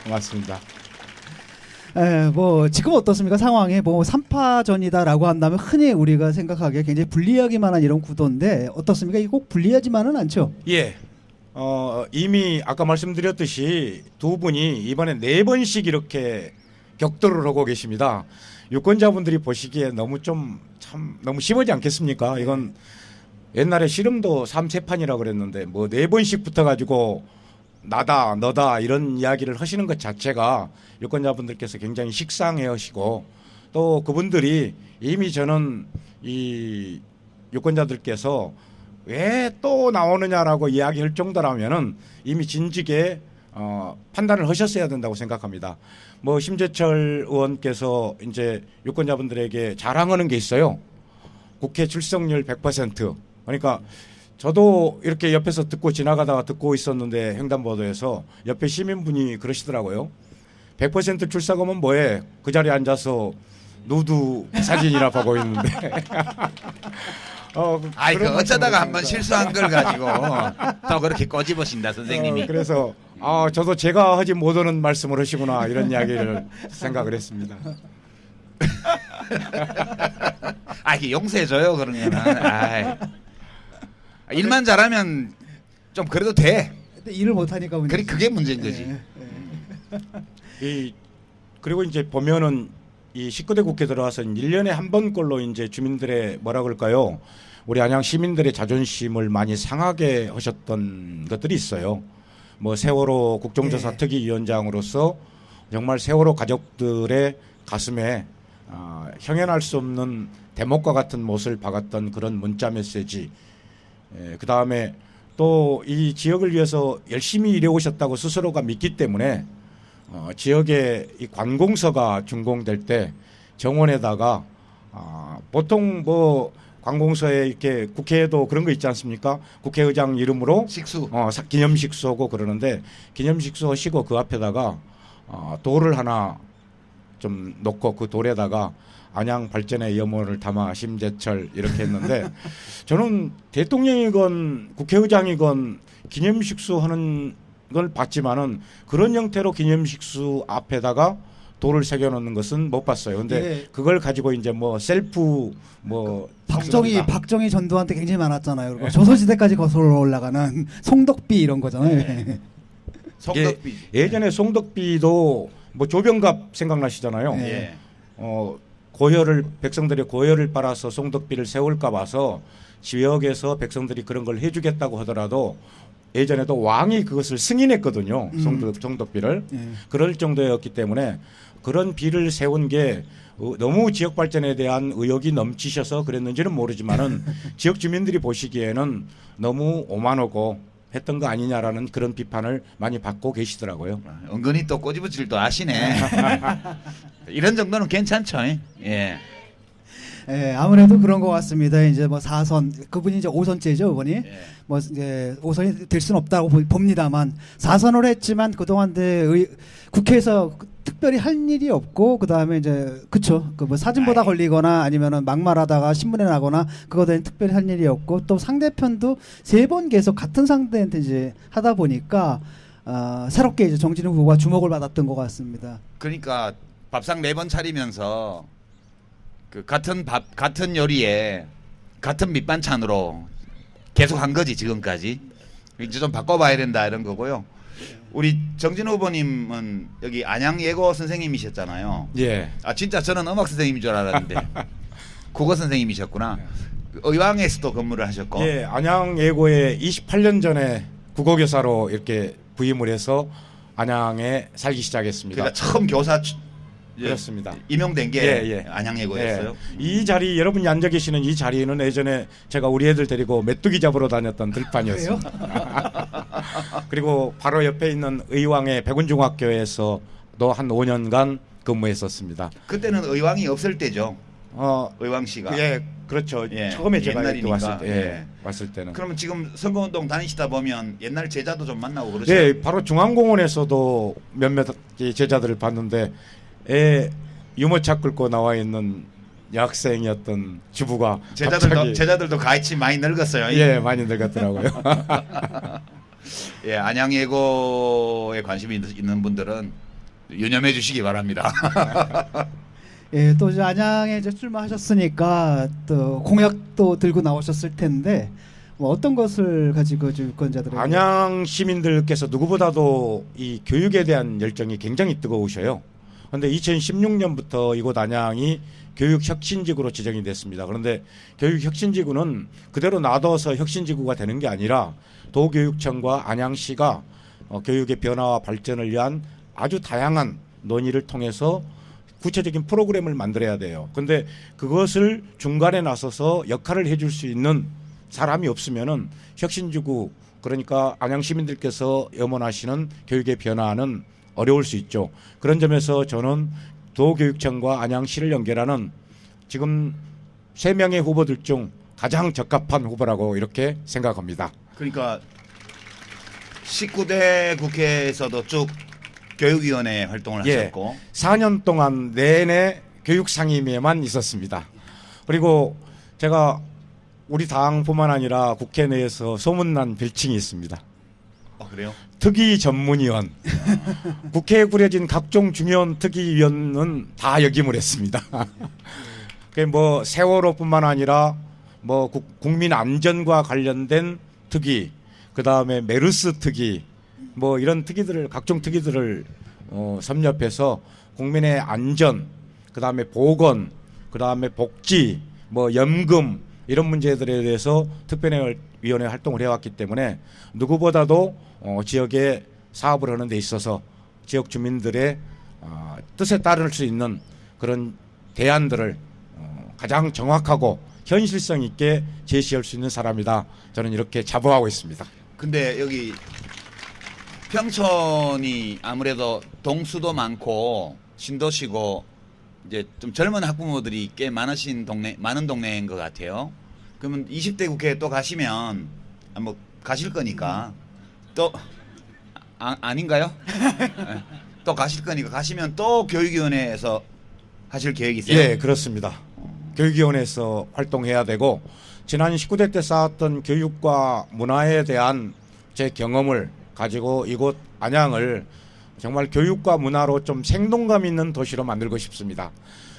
고맙습니다. 뭐 지금 어떻습니까? 상황이 뭐 3파전이다라고 한다면 흔히 우리가 생각하기에 굉장히 불리하기만 한 이런 구도인데 어떻습니까? 이게 꼭 불리하지만은 않죠. 예. 이미 아까 말씀드렸듯이 두 분이 이번에 4번씩 이렇게 격돌을 하고 계십니다. 유권자분들이 보시기에 너무 너무 심하지 않겠습니까? 이건 옛날에 씨름도 3세판이라고 그랬는데 뭐 4번씩 붙어가지고 나다 너다 이런 이야기를 하시는 것 자체가 유권자분들께서 굉장히 식상해 하시고 또 그분들이 이미 저는 이 유권자들께서 왜 또 나오느냐라고 이야기할 정도라면은 이미 진즉에 판단을 하셨어야 된다고 생각합니다. 뭐 심재철 의원께서 이제 유권자분들에게 자랑하는 게 있어요. 국회 출석률 100%. 그러니까 저도 이렇게 옆에서 지나가다가 듣고 있었는데 횡단보도에서 옆에 시민분이 그러시더라고요. 100% 출석하면 뭐해? 그 자리에 앉아서 누드 사진이나 보고 있는데. 아이 그 어쩌다가 한번 실수한 걸 가지고 또 그렇게 꼬집으신다 선생님이. 그래서 저도 제가 하지 못하는 말씀을 하시구나 이런 이야기를 생각을 했습니다. 이게 용서해줘요 그러면은. 일만 잘하면 좀 그래도 돼. 근데 일을 못 하니까 그게 문제인 거지. 그리고 이제 보면은 이 19대 국회 들어와서 1년에 한 번꼴로 이제 주민들의 뭐라 그럴까요? 우리 안양 시민들의 자존심을 많이 상하게 하셨던 것들이 있어요. 뭐 세월호 국정조사 특위위원장으로서 정말 세월호 가족들의 가슴에 형연할 수 없는 대목과 같은 못을 박았던 그런 문자 메시지. 그 다음에 또 이 지역을 위해서 열심히 일해 오셨다고 스스로가 믿기 때문에 지역의 이 관공서가 준공될 때 정원에다가 보통 뭐 관공서에 이렇게 국회에도 그런 거 있지 않습니까? 국회의장 이름으로 식수. 기념식수 하고 그러는데 기념식수 하시고 그 앞에다가 돌을 하나 좀 놓고 그 돌에다가 안양 발전의 염원을 담아 심재철 이렇게 했는데 저는 대통령이건 국회의장이건 기념식수 하는 걸 봤지만은 그런 형태로 기념식수 앞에다가 돌을 새겨놓는 것은 못 봤어요. 근데 그걸 가지고 이제 뭐 셀프 뭐 박정희 전두환때 굉장히 많았잖아요. 그리고 조선시대까지 거슬러 올라가는 송덕비 이런 거잖아요. 송덕비. 예전에 송덕비도 뭐 조병갑 생각나시잖아요. 백성들의 고열을 빨아서 송덕비를 세울까 봐서 지역에서 백성들이 그런 걸 해주겠다고 하더라도 예전에도 왕이 그것을 승인했거든요. 송덕비를. 그럴 정도였기 때문에 그런 비를 세운 게 너무 지역 발전에 대한 의욕이 넘치셔서 그랬는지는 모르지만은 지역 주민들이 보시기에는 너무 오만하고 했던 거 아니냐라는 그런 비판을 많이 받고 계시더라고요. 은근히 또 꼬집어질 또 아시네. 이런 정도는 괜찮죠. 예. 예, 아무래도 그런 것 같습니다. 이제 뭐 4선, 그분이 이제 5선째죠, 이번이. 뭐 이제 5선이 될 수는 없다고 봅니다만 4선을 했지만 그동안 국회에서 특별히 할 일이 없고 그다음에 이제 그쵸 그 뭐 사진보다 걸리거나 아니면은 막말하다가 신문에 나거나 그거는 특별히 할 일이 없고 또 상대편도 3번 계속 같은 상대한테 이제 하다 보니까 새롭게 이제 정진우 후보가 주목을 받았던 것 같습니다. 그러니까 밥상 4번 차리면서 그 같은 요리에 같은 밑반찬으로 계속 한 거지 지금까지. 이제 좀 바꿔봐야 된다 이런 거고요. 우리 정진 후보님은 여기 안양예고 선생님이셨잖아요. 예. 아 진짜 저는 음악 선생님인 줄 알았는데 국어 선생님이셨구나. 의왕에서도 근무를 하셨고. 예, 안양예고에 28년 전에 국어교사로 이렇게 부임을 해서 안양에 살기 시작했습니다. 그러니까 처음 교사 그렇습니다. 임용된 게 예, 예. 안양예고였어요. 예. 이 자리 여러분이 앉아 계시는 이 자리는 예전에 제가 우리 애들 데리고 메뚜기 잡으러 다녔던 들판이었습니다. 그리고 바로 옆에 있는 의왕의 백운중학교에서도 한 5년간 근무했었습니다. 그때는 의왕이 없을 때죠. 의왕시가. 예, 그렇죠. 예, 처음에 제가 이렇게 옛날이니까. 왔을 때, 예. 왔을 때는. 그러면 지금 선거운동 다니시다 보면 옛날 제자도 좀 만나고 그러죠. 네, 바로 중앙공원에서도 몇몇 제자들을 봤는데 유모차 끌고 나와 있는 여학생이었던 주부가 갑자기 제자들도 같이 많이 늙었어요. 예, 많이 늙었더라고요. 예, 안양예고에 관심이 있는 분들은 유념해 주시기 바랍니다. 예, 또 이제 안양에 이제 출마하셨으니까 또 공약도 들고 나오셨을 텐데 뭐 어떤 것을 가지고 유권자들에게 안양 시민들께서 누구보다도 이 교육에 대한 열정이 굉장히 뜨거우셔요. 그런데 2016년부터 이곳 안양이 교육혁신지구로 지정이 됐습니다. 그런데 교육혁신지구는 그대로 놔둬서 혁신지구가 되는 게 아니라 도교육청과 안양시가 교육의 변화와 발전을 위한 아주 다양한 논의를 통해서 구체적인 프로그램을 만들어야 돼요. 그런데 그것을 중간에 나서서 역할을 해줄 수 있는 사람이 없으면은 혁신지구, 그러니까 안양 시민들께서 염원하시는 교육의 변화는 어려울 수 있죠. 그런 점에서 저는 도교육청과 안양시를 연결하는 지금 3명의 후보들 중 가장 적합한 후보라고 이렇게 생각합니다. 그러니까 19대 국회에서도 쭉 교육위원회 활동을 예, 하셨고 4년 동안 내내 교육상임위에만 있었습니다. 그리고 제가 우리 당뿐만 아니라 국회 내에서 소문난 별칭이 있습니다. 그래요? 특위 전문위원. 국회에 꾸려진 각종 중요한 특위위원은 다 역임을 했습니다. 뭐 세월호뿐만 아니라 뭐 국민 안전과 관련된 특위, 그 다음에 메르스 특위, 뭐 이런 특위들을 각종 특위들을 섭렵해서 국민의 안전, 그 다음에 보건, 그 다음에 복지, 뭐 연금 이런 문제들에 대해서 특별위원회 활동을 해왔기 때문에 누구보다도 지역에 사업을 하는 데 있어서 지역 주민들의 뜻에 따를 수 있는 그런 대안들을 가장 정확하고 현실성 있게 제시할 수 있는 사람이다. 저는 이렇게 자부하고 있습니다. 근데 여기 평촌이 아무래도 동수도 많고 신도시고 이제 좀 젊은 학부모들이 꽤 많은 동네인 것 같아요. 그러면 20대 국회에 또 가시면 뭐 가실 거니까 또 아닌가요? 네. 또 가실 거니까 가시면 또 교육위원회에서 하실 계획이세요? 예, 그렇습니다. 교육위원회에서 활동해야 되고 지난 19대 때 쌓았던 교육과 문화에 대한 제 경험을 가지고 이곳 안양을 정말 교육과 문화로 좀 생동감 있는 도시로 만들고 싶습니다.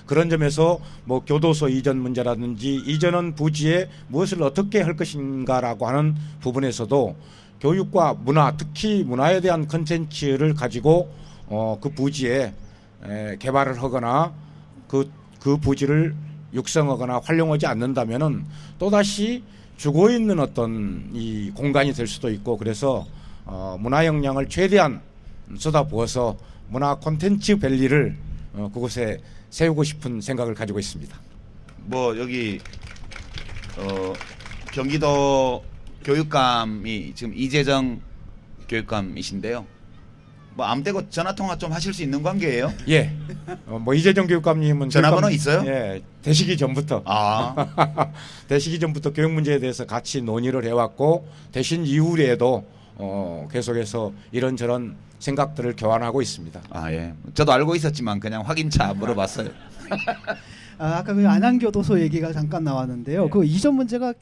그런 점에서 뭐 교도소 이전 문제라든지 이전은 부지에 무엇을 어떻게 할 것인가라고 하는 부분에서도 교육과 문화, 특히 문화에 대한 컨텐츠를 가지고 그 부지에 개발을 하거나 그 부지를 육성하거나 활용하지 않는다면은 또다시 죽어 있는 어떤 이 공간이 될 수도 있고, 그래서 문화 역량을 최대한 쏟아부어서 문화 콘텐츠 밸리를 그곳에 세우고 싶은 생각을 가지고 있습니다. 뭐 여기 경기도 교육감이 지금 이재정 교육감이신데요. 뭐 아무 때고 전화 통화 좀 하실 수 있는 관계예요? 예. 뭐 이재정 교육감님은 전화번호 있어요? 예. 되시기 전부터 되시기 전부터 교육 문제에 대해서 같이 논의를 해왔고 되신 이후에도 계속해서 이런저런 생각들을 교환하고 있습니다. 예. 저도 알고 있었지만 그냥 확인차 물어봤어요. 아까 그 안양교도소 얘기가 잠깐 나왔는데요. 그 이전 문제가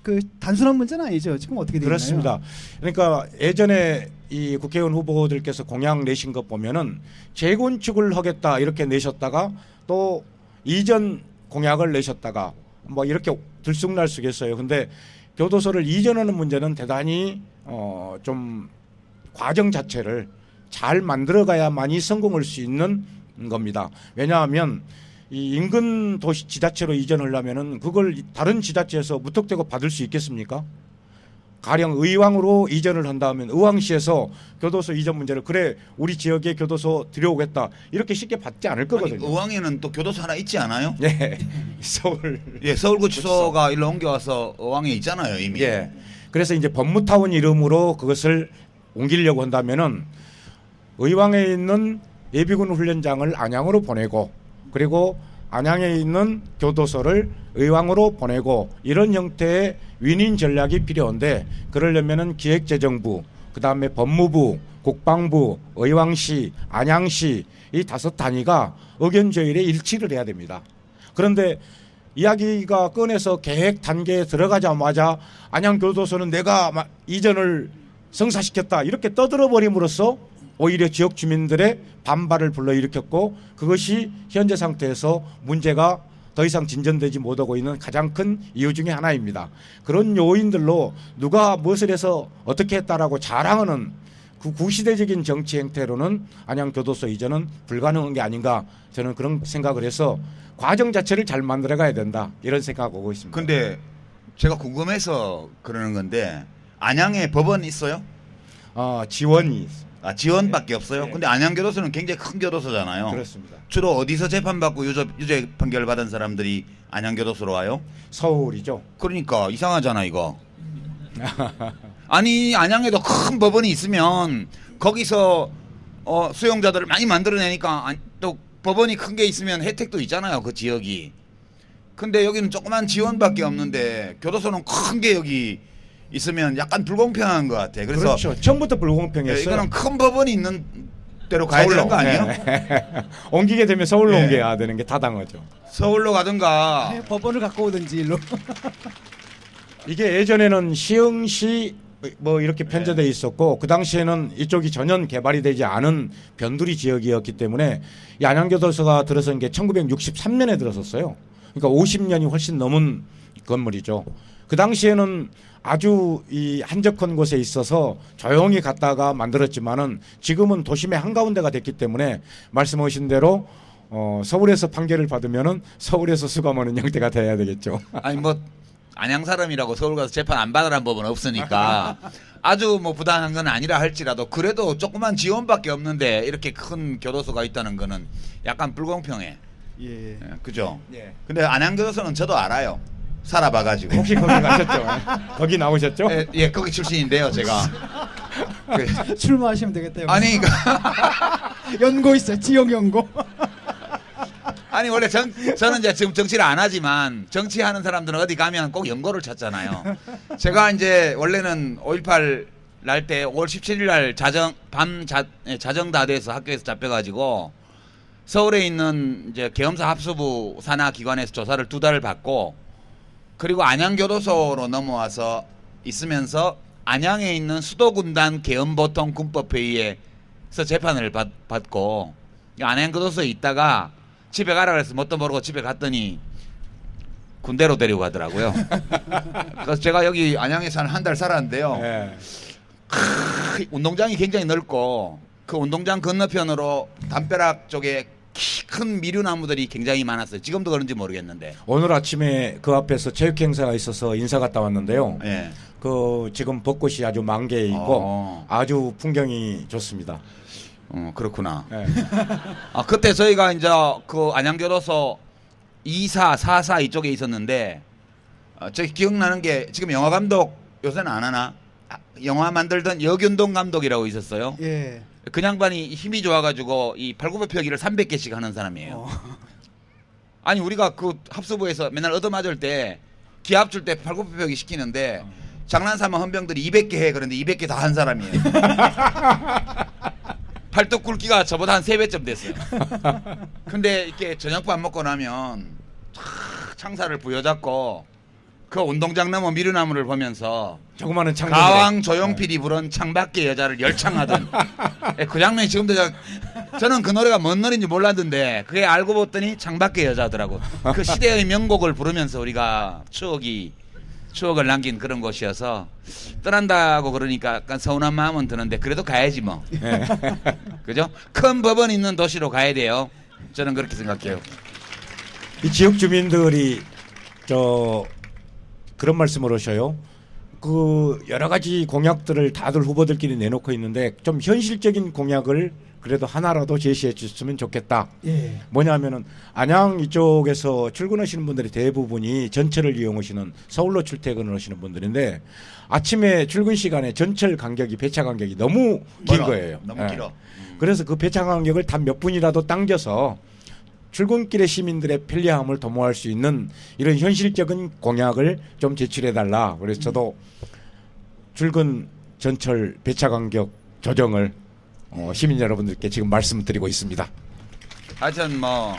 그 단순한 문제는 아니죠. 지금 어떻게 되나요? 그렇습니다. 그러니까 예전에 이 국회의원 후보들께서 공약 내신 것 보면은 재건축을 하겠다 이렇게 내셨다가 또 이전 공약을 내셨다가 뭐 이렇게 들쑥날쑥했어요. 근데 교도소를 이전하는 문제는 대단히 좀 과정 자체를 잘 만들어가야만이 성공할 수 있는 겁니다. 왜냐하면 이 인근 도시 지자체로 이전하려면은 그걸 다른 지자체에서 무턱대고 받을 수 있겠습니까? 가령 의왕으로 이전을 한다면 의왕시에서 교도소 이전 문제를 그래 우리 지역에 교도소 들여오겠다 이렇게 쉽게 받지 않을 거거든요. 아니, 의왕에는 또 교도소 하나 있지 않아요? 예, 서울. 예, 서울구치소가 일로 옮겨와서 의왕에 있잖아요 이미. 예. 그래서 이제 법무타운 이름으로 그것을 옮기려고 한다면은 의왕에 있는 예비군 훈련장을 안양으로 보내고 그리고 안양에 있는 교도소를 의왕으로 보내고 이런 형태의 윈윈 전략이 필요한데 그러려면은 기획재정부, 그다음에 법무부, 국방부, 의왕시, 안양시 이 5단위가 의견 조율에 일치를 해야 됩니다. 그런데 이야기가 꺼내서 계획 단계에 들어가자마자 안양교도소는 내가 이전을 성사시켰다 이렇게 떠들어 버림으로써 오히려 지역 주민들의 반발을 불러일으켰고 그것이 현재 상태에서 문제가 더 이상 진전되지 못하고 있는 가장 큰 이유 중에 하나입니다. 그런 요인들로 누가 무엇을 해서 어떻게 했다라고 자랑하는 그 구시대적인 정치 행태로는 안양교도소 이전은 불가능한 게 아닌가 저는 그런 생각을 해서 과정 자체를 잘 만들어 가야 된다 이런 생각을 하고 있습니다. 근데 제가 궁금해서 그러는 건데 안양에 법원 있어요? 지원이 있습니다. 지원밖에 없어요? 네. 근데 안양교도소는 굉장히 큰 교도소잖아요. 그렇습니다. 주로 어디서 재판받고 유죄 판결 받은 사람들이 안양교도소로 와요? 서울이죠. 그러니까 이상하잖아 이거. 아니 안양에도 큰 법원이 있으면 거기서 수용자들을 많이 만들어내니까 또 법원이 큰 게 있으면 혜택도 있잖아요 그 지역이. 근데 여기는 조그만 지원밖에 없는데 교도소는 큰 게 여기 있으면 약간 불공평한 것 같아. 그래서 그렇죠. 처음부터 불공평했어요. 이거는 큰 법원이 있는 대로 가야 되는 거 아니에요? 네. 옮기게 되면 서울로 네. 옮겨야 되는 게 타당하죠. 서울로 가든가. 네, 법원을 갖고 오든지 일로. 이게 예전에는 시흥시 뭐 이렇게 편제돼 있었고 그 당시에는 이쪽이 전혀 개발이 되지 않은 변두리 지역이었기 때문에 이 안양교도소가 들어선 게 1963년에 들어섰어요. 그러니까 50년이 훨씬 넘은 건물이죠. 그 당시에는 아주 이 한적한 곳에 있어서 조용히 갔다가 만들었지만은 지금은 도심의 한가운데가 됐기 때문에 말씀하신 대로 서울에서 판결을 받으면은 서울에서 수감하는 형태가 돼야 되겠죠. 아니 뭐 안양 사람이라고 서울 가서 재판 안 받으라는 법은 없으니까 아주 뭐 부당한 건 아니라 할지라도 그래도 조그만 지원밖에 없는데 이렇게 큰 교도소가 있다는 거는 약간 불공평해. 예. 예, 그죠? 예. 근데 안양교도소는 저도 알아요. 살아봐가지고. 혹시 거기 가셨죠? 거기 나오셨죠? 예, 거기 출신인데요, 제가. 출마하시면 되겠다. 여기서. 아니, 연고 있어요. 지역 연고. 아니 원래 저는 이제 지금 정치를 안 하지만 정치하는 사람들은 어디 가면 꼭 연고를 찾잖아요. 제가 이제 원래는 5.18 날 때 5월 17일 날 자정 다 돼서 학교에서 잡혀가지고 서울에 있는 이제 계엄사 합수부 산하 기관에서 조사를 2달을 받고 그리고 안양교도소로 넘어와서 있으면서 안양에 있는 수도군단 계엄보통군법회의에서 재판을 받고 안양교도소에 있다가 집에 가라 그래서 뭣도 모르고 집에 갔더니 군대로 데리고 가더라고요. 그래서 제가 여기 안양에서 한 달 살았는데요. 예. 운동장이 굉장히 넓고 그 운동장 건너편으로 담벼락 쪽에 키 큰 미류나무들이 굉장히 많았어요. 지금도 그런지 모르겠는데. 오늘 아침에 그 앞에서 체육 행사가 있어서 인사 갔다 왔는데요. 예. 그 지금 벚꽃이 아주 만개해 있고 아주 풍경이 좋습니다. 그렇구나. 예. 그때 저희가 이제 그 안양교도소 2사, 4사 이쪽에 있었는데 저기 기억나는 게 지금 영화 감독 요새는 안 하나? 영화 만들던 여균동 감독이라고 있었어요. 예. 그 양반이 힘이 좋아가지고 이 발굽혀펴기를 300개씩 하는 사람이에요. 아니 우리가 그 합수부에서 맨날 얻어맞을 때 기합 줄 때 발굽혀펴기 시키는데 장난삼아 헌병들이 200개 해 그런데 200개 다 한 사람이에요. 팔뚝 굵기가 저보다 한 3배쯤 됐어요. 근데 이렇게 저녁밥 먹고 나면 창사를 부여잡고 그 운동장 넘어 미루나무를 보면서 조그마한 창 가왕 조용필이 부른 창밖의 여자를 열창하던 그 장면이 지금도 저는 그 노래가 뭔 노래인지 몰랐는데 그게 알고 봤더니 창밖의 여자더라고. 그 시대의 명곡을 부르면서 우리가 추억이 추억을 남긴 그런 곳이어서 떠난다고 그러니까 약간 서운한 마음은 드는데 그래도 가야지 뭐. 예. 그죠? 큰 법원 있는 도시로 가야 돼요. 저는 그렇게 생각해요. 이 지역 주민들이 그런 말씀을 하셔요. 그 여러 가지 공약들을 다들 후보들끼리 내놓고 있는데 좀 현실적인 공약을 그래도 하나라도 제시해 주셨으면 좋겠다. 예. 뭐냐면은 안양 이쪽에서 출근하시는 분들이 대부분이 전철을 이용하시는 서울로 출퇴근을 하시는 분들인데 아침에 출근 시간에 전철 간격이 배차 간격이 너무 긴 멀어. 거예요. 너무 예. 길어. 그래서 그 배차 간격을 단 몇 분이라도 당겨서 출근길의 시민들의 편리함을 도모할 수 있는 이런 현실적인 공약을 좀 제출해 달라. 그래서 저도 출근 전철 배차 간격 조정을 시민 여러분들께 지금 말씀드리고 있습니다. 하여튼 뭐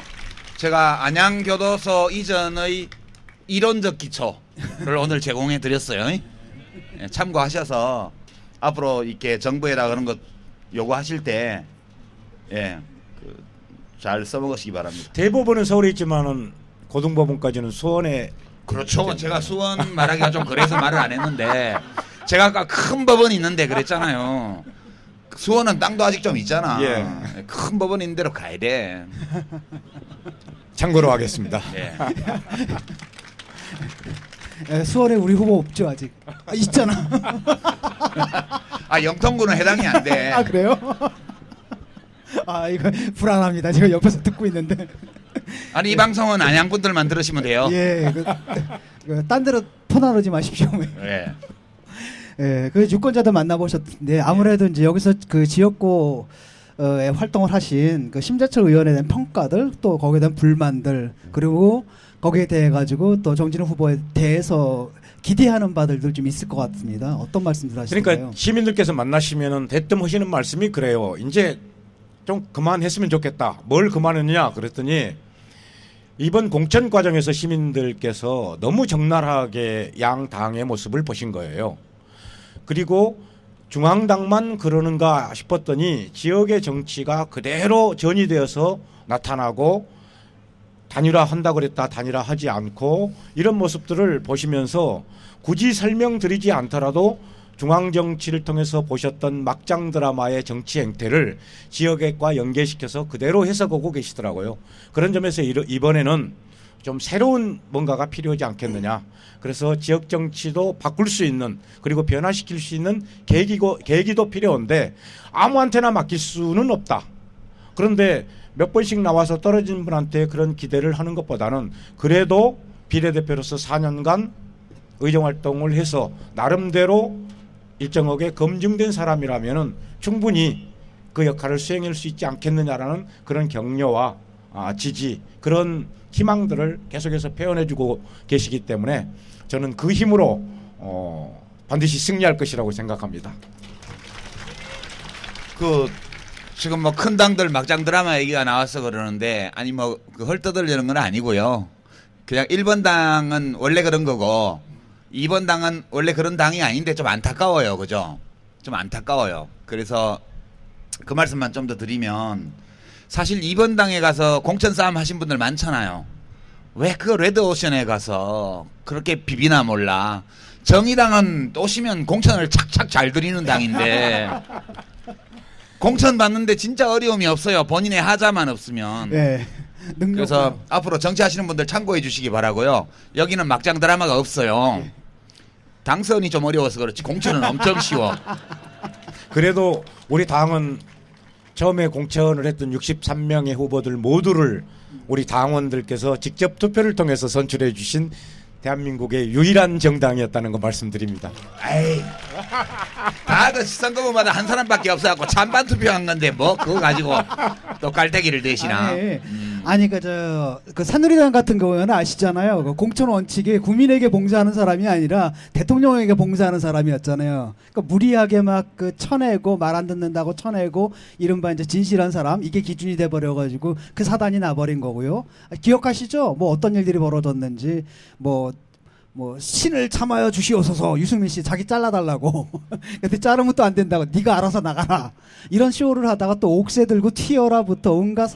제가 안양교도소 이전의 이론적 기초를 오늘 제공해 드렸어요. 예, 참고하셔서 앞으로 이렇게 정부에다 그런 것 요구하실 때 예, 잘 써먹으시기 바랍니다. 대법원은 서울에 있지만은 고등법원까지는 수원에 그렇죠. 제가 수원 말하기가 좀 그래서 말을 안 했는데 제가 아까 큰 법원이 있는데 그랬잖아요. 수원은 땅도 아직 좀 있잖아. 예. 큰 법원 있는 데로 가야 돼. 참고로 하겠습니다. 예. 예, 수원에 우리 후보 없죠 아직. 아, 있잖아. 아 영통구는 해당이 안 돼. 아 그래요? 아 이거 불안합니다. 제가 옆에서 듣고 있는데. 아니 이 방송은 안양 분들만 들으시면 돼요. 예, 딴 데로 퍼나르지 마십시오. 예. 예, 그 유권자들 만나보셨는데 아무래도 이제 여기서 그 지역구에 활동을 하신 그 심재철 의원에 대한 평가들 또 거기에 대한 불만들 그리고 거기에 대해 가지고 또 정진우 후보에 대해서 기대하는 바들도 좀 있을 것 같습니다. 어떤 말씀들 하실까요? 그러니까 시민들께서 만나시면은 대뜸 하시는 말씀이 그래요. 이제 좀 그만했으면 좋겠다. 뭘 그만했냐 그랬더니 이번 공천 과정에서 시민들께서 너무 적나라하게 양 당의 모습을 보신 거예요. 그리고 중앙당만 그러는가 싶었더니 지역의 정치가 그대로 전이되어서 나타나고 단일화한다고 그랬다 단일화하지 않고 이런 모습들을 보시면서 굳이 설명드리지 않더라도 중앙정치를 통해서 보셨던 막장 드라마의 정치 행태를 지역과 연계시켜서 그대로 해석하고 계시더라고요. 그런 점에서 이번에는 좀 새로운 뭔가가 필요하지 않겠느냐. 그래서 지역 정치도 바꿀 수 있는 그리고 변화시킬 수 있는 계기도 필요한데 아무한테나 맡길 수는 없다. 그런데 몇 번씩 나와서 떨어진 분한테 그런 기대를 하는 것보다는 그래도 비례대표로서 4년간 의정활동을 해서 나름대로 일정하게 검증된 사람이라면은 충분히 그 역할을 수행할 수 있지 않겠느냐라는 그런 격려와 지지 그런 희망들을 계속해서 표현해주고 계시기 때문에 저는 그 힘으로 반드시 승리할 것이라고 생각합니다. 그 지금 뭐 큰 당들 막장 드라마 얘기가 나와서 그러는데 아니 뭐 그 헐떠들리는 건 아니고요. 그냥 1번 당은 원래 그런 거고 2번 당은 원래 그런 당이 아닌데 좀 안타까워요. 그죠? 좀 안타까워요. 그래서 그 말씀만 좀 더 드리면 사실 2번 당에 가서 공천 싸움 하신 분들 많잖아요. 왜 그 레드오션에 가서 그렇게 비비나 몰라. 정의당은 오시면 공천을 착착 잘 드리는 당인데 공천 받는데 진짜 어려움이 없어요. 본인의 하자만 없으면. 예. 그래서 앞으로 정치하시는 분들 참고해 주시기 바라고요. 여기는 막장 드라마가 없어요. 당선이 좀 어려워서 그렇지 공천은 엄청 쉬워. 그래도 우리 당은 처음에 공천을 했던 63명의 후보들 모두를 우리 당원들께서 직접 투표를 통해서 선출해 주신 대한민국의 유일한 정당이었다는 거 말씀드립니다. 에이, 다들 선거구마다 한 사람밖에 없어갖고 찬반 투표한 건데 뭐 그거 가지고 또 깔때기를 대시나. 아니 그 새누리당 같은 경우에는 아시잖아요. 그 공천 원칙이 국민에게 봉사하는 사람이 아니라 대통령에게 봉사하는 사람이었잖아요. 그러니까 무리하게 막 그 쳐내고 말 안 듣는다고 쳐내고 이른바 이제 진실한 사람 이게 기준이 돼 버려가지고 그 사단이 나버린 거고요. 기억하시죠? 뭐 어떤 일들이 벌어졌는지 뭐 신을 참아여 주시옵소서 유승민 씨 자기 잘라달라고 근데 자르면 또 안 된다고 네가 알아서 나가라 이런 쇼를 하다가 또 옥새 들고 튀어라부터 온갖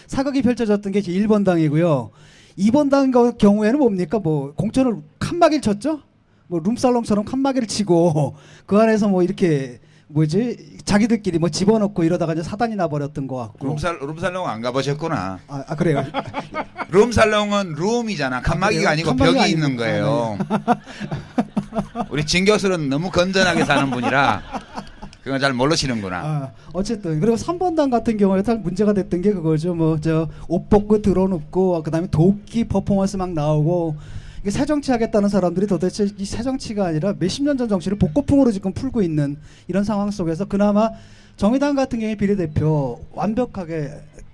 사극이 펼쳐졌던 게 1번 당이고요. 2번 당 경우에는 뭡니까 뭐 공천을 칸막이를 쳤죠. 뭐 룸살롱처럼 칸막이를 치고 그 안에서 뭐 이렇게 뭐지 자기들끼리 뭐 집어넣고 이러다가 이제 사단이 나버렸던 것 같고. 룸살롱 안 가보셨구나. 그래요. 룸살롱은 룸이잖아. 칸막이가 그래요? 아니고 칸막이가 벽이 아니고. 있는 거예요. 우리 진 교수는 너무 건전하게 사는 분이라 그건 잘 모르시는구나. 어쨌든 그리고 3번단 같은 경우에 딱 문제가 됐던 게 그거죠. 뭐 저 옷 벗고 들어눕고 그다음에 도끼 퍼포먼스 막 나오고 이게 새정치 하겠다는 사람들이 도대체 이 새정치가 아니라 몇십 년 전 정치를 복고풍으로 지금 풀고 있는 이런 상황 속에서 그나마 정의당 같은 경우에 비례대표 완벽하게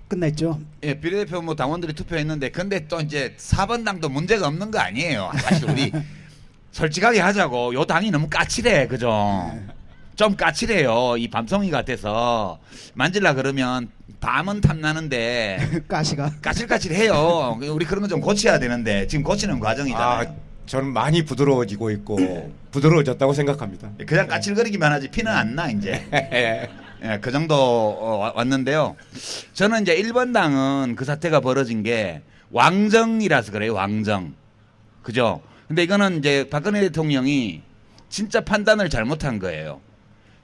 끝냈죠. 예, 비례대표 뭐 당원들이 투표했는데 근데 또 이제 4번 당도 문제가 없는 거 아니에요. 사실 우리 솔직하게 하자고 요 당이 너무 까칠해. 그죠? 좀 까칠해요. 이 밤송이 같아서 만질라 그러면 밤은 탐나는데 가시가. 까칠까칠해요. 우리 그런 거 좀 고쳐야 되는데 지금 고치는 과정이잖아요. 저는 많이 부드러워지고 있고 부드러워졌다고 생각합니다. 그냥 까칠거리기만 하지 피는 안 나 이제. 예, 그 정도 왔는데요. 저는 이제 1번 당은 그 사태가 벌어진 게 왕정이라서 그래요. 왕정. 그죠? 근데 이거는 이제 박근혜 대통령이 진짜 판단을 잘못한 거예요.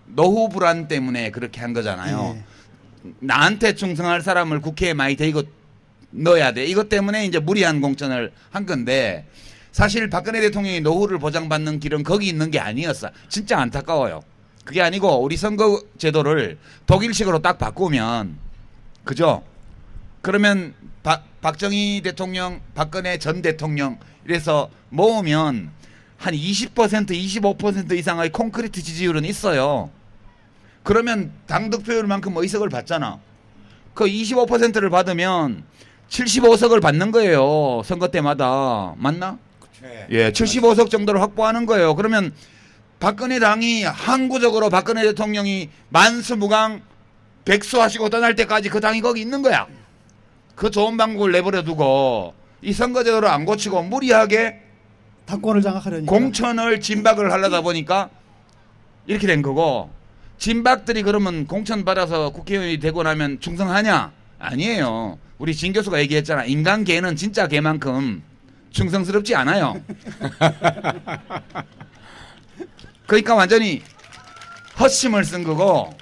노후 불안 때문에 그렇게 한 거잖아요. 나한테 충성할 사람을 국회에 많이 데리고 넣어야 돼. 이것 때문에 이제 무리한 공천을 한 건데 사실 박근혜 대통령이 노후를 보장받는 길은 거기 있는 게 아니었어. 진짜 안타까워요. 그게 아니고 우리 선거 제도를 독일식으로 딱 바꾸면 그죠? 그러면 박정희 대통령, 박근혜 전 대통령 이래서 모으면 한 20%, 25% 이상의 콘크리트 지지율은 있어요. 그러면 당 득표율만큼 의석을 받잖아. 그 25%를 받으면 75석을 받는 거예요. 선거 때마다. 맞나? 예, 75석 정도를 확보하는 거예요. 그러면 박근혜 당이 항구적으로 박근혜 대통령이 만수무강 백수하시고 떠날 때까지 그 당이 거기 있는 거야. 그 좋은 방법을 내버려 두고 이 선거제도를 안 고치고 무리하게 당권을 장악하려니까. 공천을 진박을 하려다 보니까 이렇게 된 거고 진박들이 그러면 공천 받아서 국회의원이 되고 나면 충성하냐? 아니에요. 우리 진 교수가 얘기했잖아. 인간 개는 진짜 개만큼 충성스럽지 않아요. 그러니까 완전히 헛심을 쓴 거고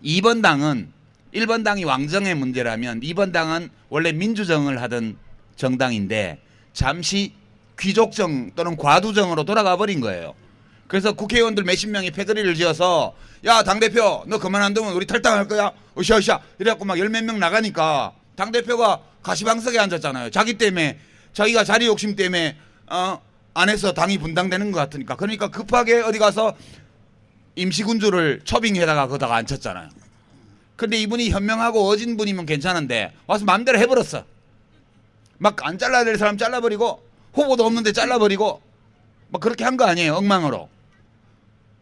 2번 당은 1번 당이 왕정의 문제라면 2번 당은 원래 민주정을 하던 정당인데 잠시 귀족정 또는 과두정으로 돌아가 버린 거예요. 그래서 국회의원들 몇십 명이 패거리를 지어서 야 당대표 너 그만 안 두면 우리 탈당할 거야 으쌰으쌰 이래갖고 막 열 몇 명 나가니까 당대표가 가시방석에 앉았잖아요. 자기 때문에 자기가 자리 욕심 때문에 안에서 당이 분당되는 것 같으니까 그러니까 급하게 어디 가서 임시군주를 초빙해다가 거다가 앉혔잖아요. 근데 이분이 현명하고 어진 분이면 괜찮은데 와서 마음대로 해버렸어. 막 안 잘라야 될 사람 잘라버리고 후보도 없는데 잘라버리고 막 그렇게 한 거 아니에요. 엉망으로.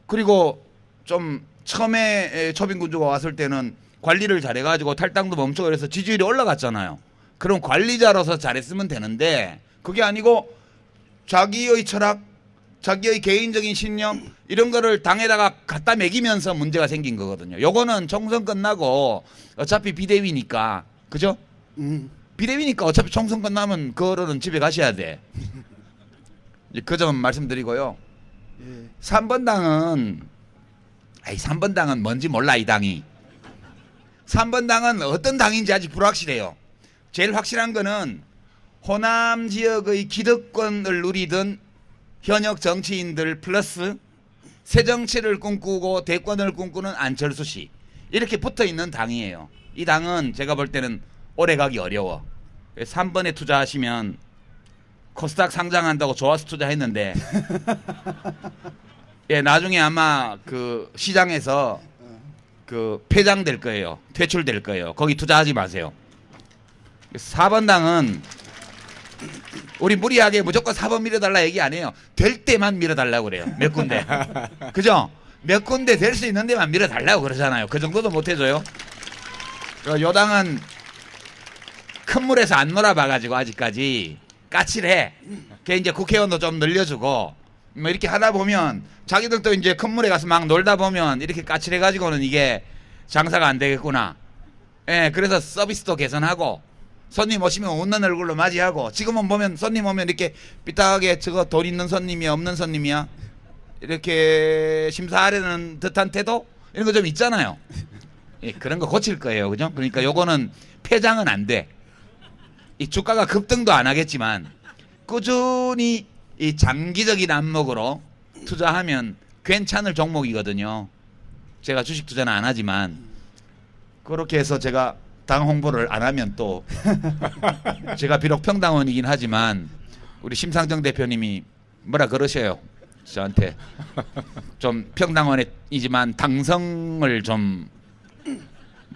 그리고 좀 처음에 초빙군주가 왔을 때는 관리를 잘해가지고 탈당도 멈추고 그래서 지지율이 올라갔잖아요. 그럼 관리자로서 잘했으면 되는데 그게 아니고 자기의 철학, 자기의 개인적인 신념 이런 거를 당에다가 갖다 매기면서 문제가 생긴 거거든요. 요거는 총선 끝나고 어차피 비대위니까 그죠? 비대위니까 어차피 총선 끝나면 그거는 집에 가셔야 돼. 그 점 말씀드리고요. 3번 당은 3번 당은 뭔지 몰라 이 당이. 3번 당은 어떤 당인지 아직 불확실해요. 제일 확실한 거는 호남 지역의 기득권을 누리던 현역 정치인들 플러스 새정치를 꿈꾸고 대권을 꿈꾸는 안철수 씨 이렇게 붙어있는 당이에요. 이 당은 제가 볼 때는 오래 가기 어려워. 3번에 투자하시면 코스닥 상장한다고 좋아서 투자했는데 예, 나중에 아마 그 시장에서 그 폐장될 거예요. 퇴출될 거예요. 거기 투자하지 마세요. 4번 당은 우리 무리하게 무조건 4번 밀어달라 얘기 안 해요. 될 때만 밀어달라고 그래요. 몇 군데. 그죠? 몇 군데 될 수 있는 데만 밀어달라고 그러잖아요. 그 정도도 못 해줘요. 요 당은 큰 물에서 안 놀아봐가지고 아직까지 까칠해. 걔 이제 국회의원도 좀 늘려주고 뭐 이렇게 하다 보면 자기들도 이제 큰 물에 가서 막 놀다 보면 이렇게 까칠해가지고는 이게 장사가 안 되겠구나. 예, 그래서 서비스도 개선하고 손님 오시면 웃는 얼굴로 맞이하고, 지금은 보면 손님 오면 이렇게 삐딱하게 저거 돈 있는 손님이야 없는 손님이야 이렇게 심사하려는 듯한 태도 이런 거 좀 있잖아요. 예, 그런 거 고칠 거예요, 그죠? 그러니까 요거는 폐장은 안 돼. 이 주가가 급등도 안 하겠지만 꾸준히 이 장기적인 안목으로 투자하면 괜찮을 종목이거든요. 제가 주식 투자는 안 하지만 그렇게 해서 제가 당 홍보를 안 하면 또 제가 비록 평당원이긴 하지만 우리 심상정 대표님이 뭐라 그러셔요. 저한테 좀 평당원이지만 당성을 좀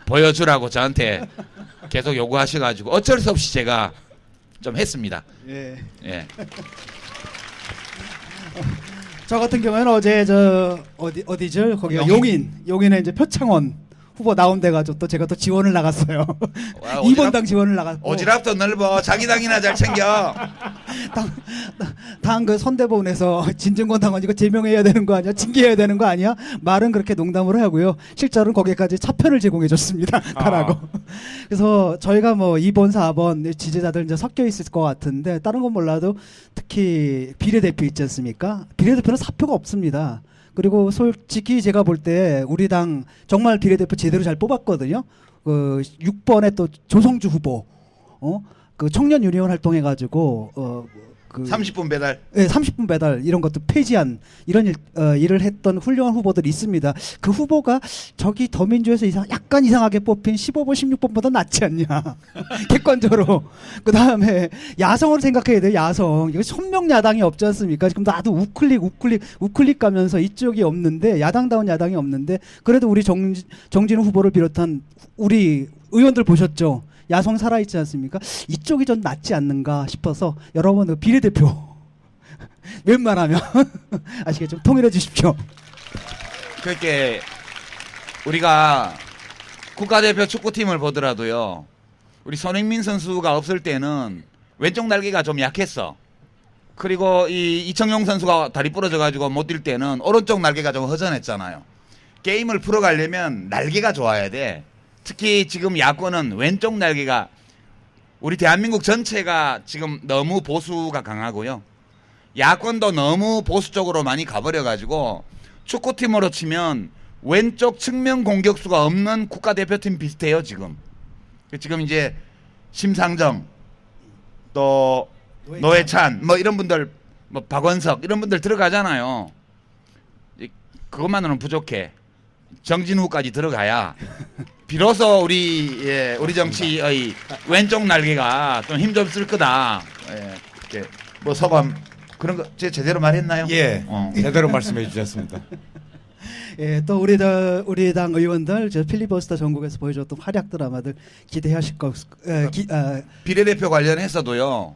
보여주라고 저한테 계속 요구하셔가지고 어쩔 수 없이 제가 좀 했습니다. 예. 예. 저 같은 경우에는 어제 저 어디죠? 거기가 용인에 이제 표창원 후보 나온데가지고 또 제가 또 지원을 나갔어요. 와, 2번 당 지원을 나갔고 오지랖도 넓어. 자기 당이나 잘 챙겨. 당 그 선대본에서 진증권 당원 이거 제명해야 되는 거 아니야? 징계해야 되는 거 아니야? 말은 그렇게 농담으로 하고요. 실제로는 거기까지 차편을 제공해 줬습니다. 타라고. 그래서 저희가 뭐 2번, 4번 지지자들 이제 섞여 있을 것 같은데 다른 건 몰라도 특히 비례대표 있지 않습니까? 비례대표는 사표가 없습니다. 그리고 솔직히 제가 볼 때 우리 당 정말 비례대표 제대로 잘 뽑았거든요. 그 6번에 또 조성주 후보, 그 청년 유니온 활동해가지고 그 30분 배달. 네, 30분 배달 이런 것도 폐지한 이런 일을 했던 훌륭한 후보들이 있습니다. 그 후보가 저기 더민주에서 약간 이상하게 뽑힌 15번, 16번보다 낫지 않냐. 객관적으로. 그 다음에 야성으로 생각해야 돼요. 야성. 이거 선명 야당이 없지 않습니까? 지금 나도 우클릭 가면서 이쪽이 없는데 야당다운 야당이 없는데 그래도 우리 정진우 후보를 비롯한 우리 의원들 보셨죠? 야성 살아있지 않습니까? 이쪽이 좀 낫지 않는가 싶어서 여러분 그 비례대표 웬만하면 아시겠죠? 좀 통일해 주십시오. 그렇게 우리가 국가대표 축구팀을 보더라도요. 우리 손흥민 선수가 없을 때는 왼쪽 날개가 좀 약했어. 그리고 이 이청용 선수가 다리 부러져 가지고 못 뛸 때는 오른쪽 날개가 좀 허전했잖아요. 게임을 풀어가려면 날개가 좋아야 돼. 특히 지금 야권은 왼쪽 날개가 우리 대한민국 전체가 지금 너무 보수가 강하고요. 야권도 너무 보수 쪽으로 많이 가버려가지고 축구팀으로 치면 왼쪽 측면 공격수가 없는 국가대표팀 비슷해요 지금. 지금 이제 심상정 또 노회찬 뭐 이런 분들 뭐 박원석 이런 분들 들어가잖아요. 그것만으로는 부족해. 정진후까지 들어가야 비로소 우리 정치의 왼쪽 날개가 좀 힘 좀 쓸 거다. 예, 이렇게 뭐 소감 그런 거 제대로 말했나요? 예, 제대로 말씀해 주셨습니다. 예, 또 우리 당 의원들 저 필리버스터 전국에서 보여줬던 활약 드라마들 기대하실 것. 비례대표 관련해서도요.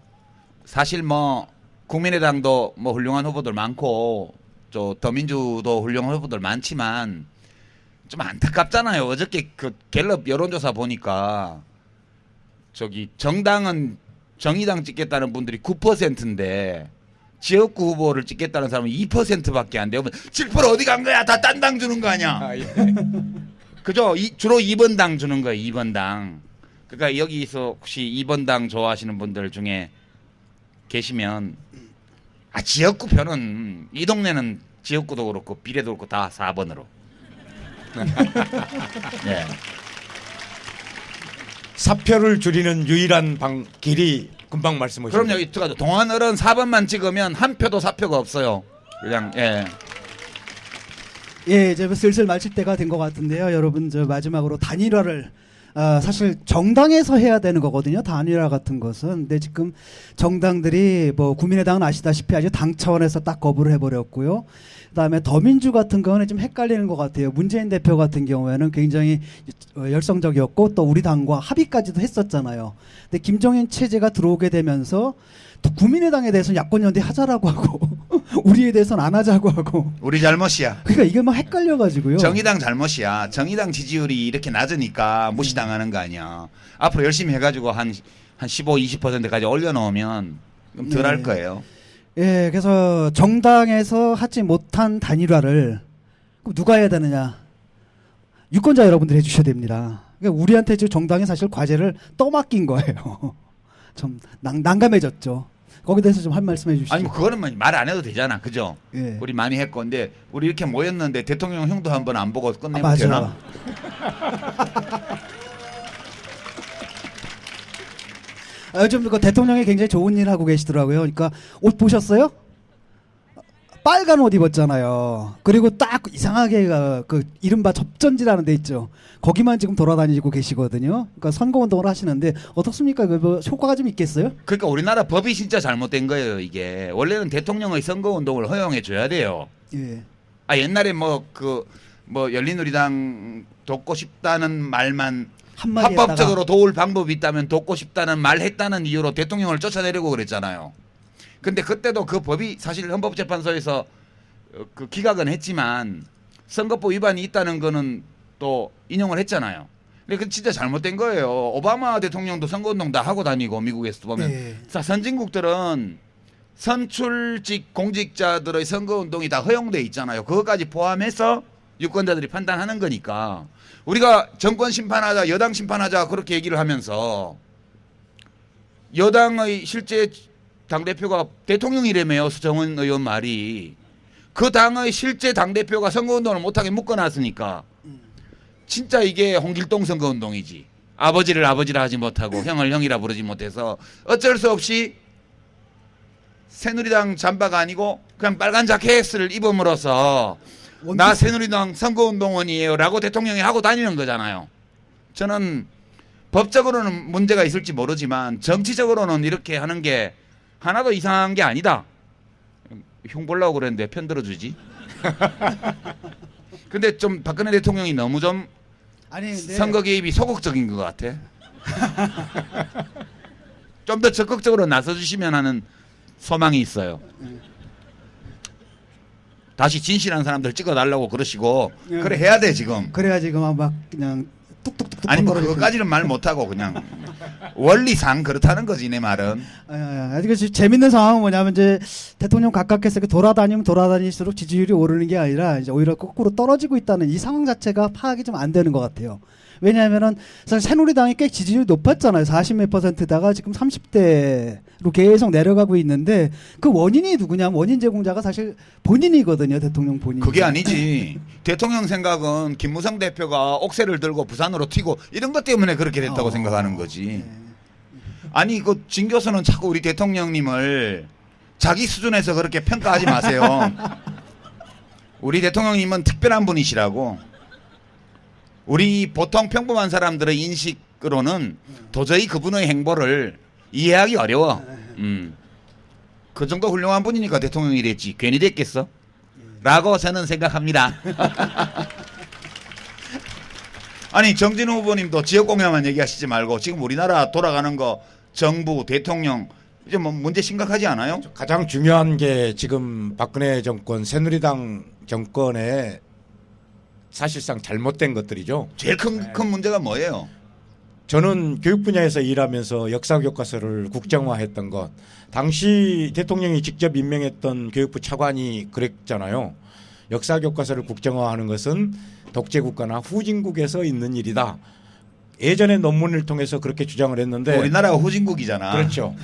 사실 뭐 국민의당도 뭐 훌륭한 후보들 많고 저 더민주도 훌륭한 후보들 많지만 좀 안타깝잖아요. 어저께 그 갤럽 여론조사 보니까 저기 정당은 정의당 찍겠다는 분들이 9%인데 지역구 후보를 찍겠다는 사람은 2%밖에 안 돼요. 7% 어디 간 거야? 다 딴 당 주는 거 아니야? 아, 예. 그죠? 주로 2번 당 주는 거예요. 2번 당. 그러니까 여기서 혹시 2번 당 좋아하시는 분들 중에 계시면 지역구 표는 이 동네는 지역구도 그렇고 비례도 그렇고 다 4번으로. 예. 사표를 줄이는 유일한 길이 금방 말씀하신 그럼 여기 들어가죠. 동안을은 4번만 찍으면 한 표도 사표가 없어요. 그냥 예. 예, 이제 슬슬 마칠 때가 된 것 같은데요. 여러분 저 마지막으로 단일화를 사실 정당에서 해야 되는 거거든요. 단일화 같은 것은. 근데 지금 정당들이 뭐 국민의당은 아시다시피 아주 당 차원에서 딱 거부를 해버렸고요. 그다음에 더민주 같은 경우는 좀 헷갈리는 것 같아요. 문재인 대표 같은 경우에는 굉장히 열성적이었고 또 우리 당과 합의까지도 했었잖아요. 근데 김정인 체제가 들어오게 되면서 또 국민의당에 대해서는 야권연대 하자라고 하고 우리에 대해서는 안 하자고 하고. 우리 잘못이야. 그러니까 이게 막 헷갈려가지고요. 정의당 잘못이야. 정의당 지지율이 이렇게 낮으니까 무시당하는 거 아니야. 앞으로 열심히 해가지고 한 15, 20%까지 올려놓으면 좀 덜 할 거예요. 예, 그래서 정당에서 하지 못한 단일화를 그럼 누가 해야 되느냐? 유권자 여러분들이 해주셔야 됩니다. 그러니까 우리한테 지금 정당이 사실 과제를 떠맡긴 거예요. 좀 난감해졌죠. 거기에 대해서 좀 한 말씀 해주시죠. 아니 뭐 그거는 말 안 해도 되잖아, 그죠? 예. 우리 많이 했고, 근데 우리 이렇게 모였는데 대통령 형도 한번 안 보고 끝내면 맞아. 되나? 요즘 그 대통령이 굉장히 좋은 일 하고 계시더라고요. 그러니까 옷 보셨어요? 빨간 옷 입었잖아요. 그리고 딱 이상하게 그 이른바 접전지라는 데 있죠. 거기만 지금 돌아다니고 계시거든요. 그러니까 선거운동을 하시는데 어떻습니까? 뭐 효과가 좀 있겠어요? 그러니까 우리나라 법이 진짜 잘못된 거예요. 이게 원래는 대통령의 선거운동을 허용해 줘야 돼요. 예. 아 옛날에 뭐 열린우리당 돕고 싶다는 말만 한마디 합법적으로 도울 방법이 있다면 돕고 싶다는 말 했다는 이유로 대통령을 쫓아내려고 그랬잖아요. 근데 그때도 그 법이 사실 헌법재판소에서 그 기각은 했지만 선거법 위반이 있다는 거는 또 인용을 했잖아요. 근데 그건 진짜 잘못된 거예요. 오바마 대통령도 선거운동 다 하고 다니고 미국에서 보면 예. 선진국들은 선출직 공직자들의 선거운동이 다 허용돼 있잖아요. 그것까지 포함해서 유권자들이 판단하는 거니까 우리가 정권 심판하자 여당 심판하자 그렇게 얘기를 하면서 여당의 실제 당대표가 대통령이라며요. 수정은 의원 말이. 그 당의 실제 당대표가 선거운동을 못하게 묶어놨으니까 진짜 이게 홍길동 선거운동이지. 아버지를 아버지라 하지 못하고 형을 형이라 부르지 못해서 어쩔 수 없이 새누리당 잠바가 아니고 그냥 빨간 자켓을 입음으로써 나 새누리당 선거운동원이에요 라고 대통령이 하고 다니는 거잖아요. 저는 법적으로는 문제가 있을지 모르지만 정치적으로는 이렇게 하는 게 하나도 이상한 게 아니다. 흉 보려고 그랬는데 편 들어주지. 근데 좀 박근혜 대통령이 너무 좀 아니, 근데 선거 개입이 소극적인 것 같아. 좀 더 적극적으로 나서주시면 하는 소망이 있어요. 다시 진실한 사람들 찍어달라고 그러시고 그래 해야 돼 지금. 그래야 지금 막 그냥 뚝뚝뚝뚝 아니 뭐 떨어지고. 그거까지는 말 못하고 그냥 원리상 그렇다는 거지 내 말은. 아직 재밌는 상황은 뭐냐면 이제 대통령 각각해서 이렇게 돌아다니면 돌아다닐수록 지지율이 오르는 게 아니라 이제 오히려 거꾸로 떨어지고 있다는 이 상황 자체가 파악이 좀 안 되는 것 같아요. 왜냐하면은 사실 새누리당이 꽤 지지율이 높았잖아요. 40몇 %다가 지금 30대로 계속 내려가고 있는데 그 원인이 누구냐면 원인 제공자가 사실 본인이거든요. 대통령 본인. 그게 아니지. 대통령 생각은 김무성 대표가 옥새를 들고 부산으로 튀고 이런 것 때문에 그렇게 됐다고 생각하는 거지. 아니 그 진 교수는 자꾸 우리 대통령님을 자기 수준에서 그렇게 평가하지 마세요. 우리 대통령님은 특별한 분이시라고. 우리 보통 평범한 사람들의 인식으로는 도저히 그분의 행보를 이해하기 어려워. 그 정도 훌륭한 분이니까 대통령이 됐지. 괜히 됐겠어? 라고 저는 생각합니다. 아니 정진우 후보님도 지역공약만 얘기하시지 말고 지금 우리나라 돌아가는 거 정부 대통령 이제 뭐 문제 심각하지 않아요? 가장 중요한 게 지금 박근혜 정권 새누리당 정권의 사실상 잘못된 것들이죠. 제일 큰 문제가 뭐예요? 저는 교육 분야에서 일하면서 역사 교과서를 국정화했던 것. 당시 대통령이 직접 임명했던 교육부 차관이 그랬잖아요. 역사 교과서를 국정화하는 것은 독재 국가나 후진국에서 있는 일이다. 예전에 논문을 통해서 그렇게 주장을 했는데 우리나라가 후진국이잖아. 그렇죠.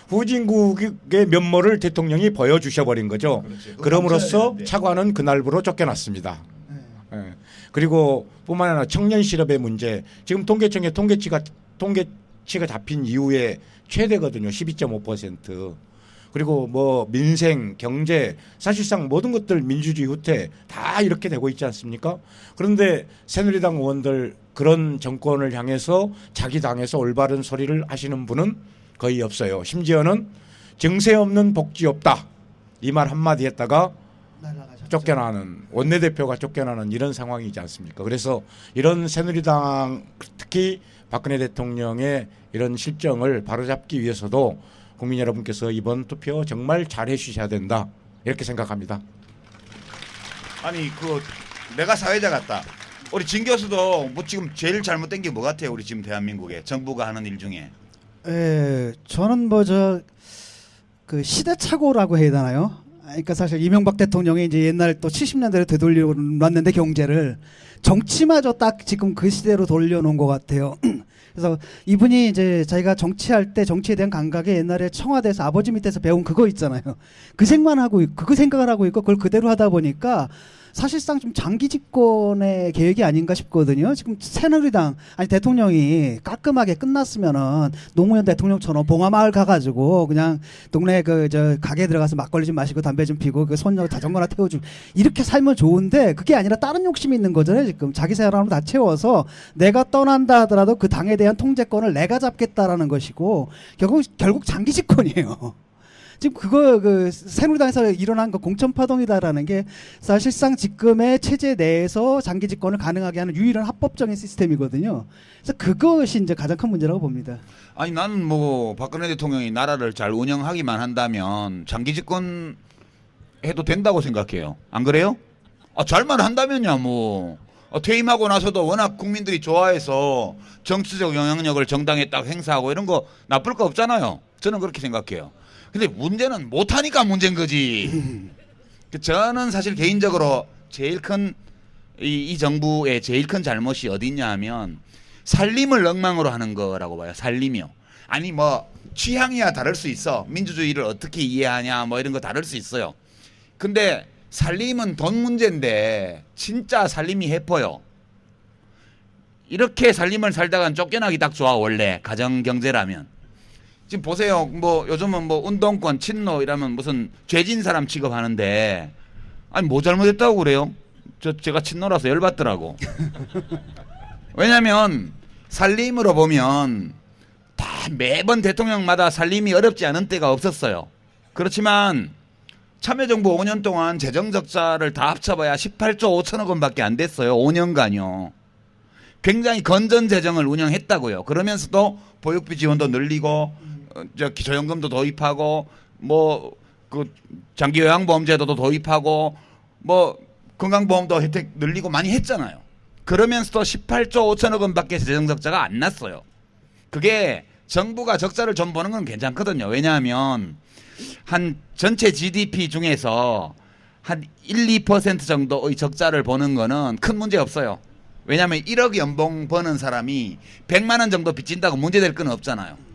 후진국의 면모를 대통령이 보여주셔버린 거죠. 그렇지. 그럼으로써 차관은 그날부로 쫓겨났습니다. 예. 그리고 뿐만 아니라 청년 실업의 문제 지금 통계청의 통계치가 잡힌 이후에 최대거든요. 12.5%. 그리고 뭐 민생, 경제 사실상 모든 것들 민주주의 후퇴 다 이렇게 되고 있지 않습니까? 그런데 새누리당 의원들 그런 정권을 향해서 자기 당에서 올바른 소리를 하시는 분은 거의 없어요. 심지어는 증세 없는 복지 없다. 이 말 한마디 했다가 쫓겨나는 원내대표가 쫓겨나는 이런 상황이지 않습니까? 그래서 이런 새누리당 특히 박근혜 대통령의 이런 실정을 바로잡기 위해서도 국민 여러분께서 이번 투표 정말 잘해 주셔야 된다 이렇게 생각합니다. 아니 그 내가 사회자 같다. 우리 진 교수도 뭐 지금 제일 잘못된 게 뭐 같아요? 우리 지금 대한민국에 정부가 하는 일 중에. 예, 저는 뭐 그 시대착오라고 해야 되나요? 그러니까 사실 이명박 대통령이 이제 옛날 또 70년대로 되돌려놨는데 경제를 정치마저 딱 지금 그 시대로 돌려놓은 것 같아요. 그래서 이분이 이제 자기가 정치할 때 정치에 대한 감각에 옛날에 청와대에서 아버지 밑에서 배운 그거 있잖아요. 그 생각을 하고 있고 그걸 그대로 하다 보니까 사실상 좀 장기 집권의 계획이 아닌가 싶거든요. 지금 새누리당 아니 대통령이 깔끔하게 끝났으면은 노무현 대통령처럼 봉화마을 가가지고 그냥 동네 그 저 가게 들어가서 막걸리 좀 마시고 담배 좀 피고 그 손녀 자전거나 태워주고 이렇게 살면 좋은데 그게 아니라 다른 욕심이 있는 거잖아요. 지금 자기 사람으로 다 채워서 내가 떠난다 하더라도 그 당에 대한 통제권을 내가 잡겠다라는 것이고 결국 장기 집권이에요. 지금 그 새누리당에서 일어난 그 공천파동이다라는 게 사실상 지금의 체제 내에서 장기 집권을 가능하게 하는 유일한 합법적인 시스템이거든요. 그래서 그것이 이제 가장 큰 문제라고 봅니다. 아니 나는 뭐 박근혜 대통령이 나라를 잘 운영하기만 한다면 장기 집권 해도 된다고 생각해요. 안 그래요? 잘만 한다면야 뭐 퇴임하고 나서도 워낙 국민들이 좋아해서 정치적 영향력을 정당에 딱 행사하고 이런 거 나쁠 거 없잖아요. 저는 그렇게 생각해요. 근데 문제는 못하니까 문제인 거지. 저는 사실 개인적으로 제일 큰 이 정부의 제일 큰 잘못이 어디 있냐 하면 살림을 엉망으로 하는 거라고 봐요. 살림이요. 아니 뭐 취향이야 다를 수 있어. 민주주의를 어떻게 이해하냐 뭐 이런 거 다를 수 있어요. 근데 살림은 돈 문제인데 진짜 살림이 해퍼요. 이렇게 살림을 살다간 쫓겨나기 딱 좋아. 원래 가정경제라면. 지금 보세요. 뭐 요즘은 뭐 운동권, 친노 이러면 무슨 죄진 사람 취급하는데 아니 뭐 잘못했다고 그래요? 제가 친노라서 열받더라고. 왜냐면 살림으로 보면 다 매번 대통령마다 살림이 어렵지 않은 때가 없었어요. 그렇지만 참여정부 5년 동안 재정적자를 다 합쳐봐야 18조 5천억 원밖에 안 됐어요. 5년간요. 굉장히 건전 재정을 운영했다고요. 그러면서도 보육비 지원도 늘리고 기초연금도 도입하고 뭐 그 장기요양보험제도도 도입하고 뭐 건강보험도 혜택 늘리고 많이 했잖아요. 그러면서도 18조 5천억 원밖에 재정적자가 안 났어요. 그게 정부가 적자를 좀 보는 건 괜찮거든요. 왜냐하면 한 전체 GDP 중에서 한 1, 2% 정도의 적자를 보는 거는 큰 문제 없어요. 왜냐하면 1억 연봉 버는 사람이 100만 원 정도 빚진다고 문제될 건 없잖아요.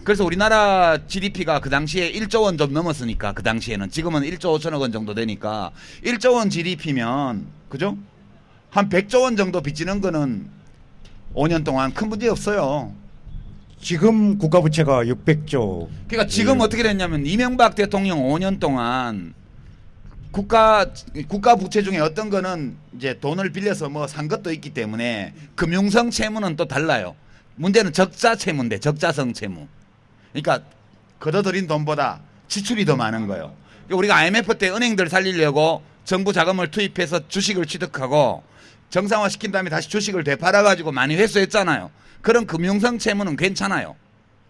그래서 우리나라 GDP가 그 당시에 1조 원 좀 넘었으니까 그 당시에는 지금은 1조 5천억 원 정도 되니까 1조 원 GDP면 그죠? 한 100조 원 정도 빚지는 거는 5년 동안 큰 문제 없어요. 지금 국가 부채가 600조. 그러니까 지금 어떻게 됐냐면 이명박 대통령 5년 동안 국가 부채 중에 어떤 거는 이제 돈을 빌려서 뭐 산 것도 있기 때문에 금융성 채무는 또 달라요. 문제는 적자 채무인데 적자성 채무. 그러니까 걷어들인 돈보다 지출이 더 많은 거예요. 우리가 IMF 때 은행들 살리려고 정부 자금을 투입해서 주식을 취득하고 정상화시킨 다음에 다시 주식을 되팔아가지고 많이 회수했잖아요. 그런 금융성 채무는 괜찮아요.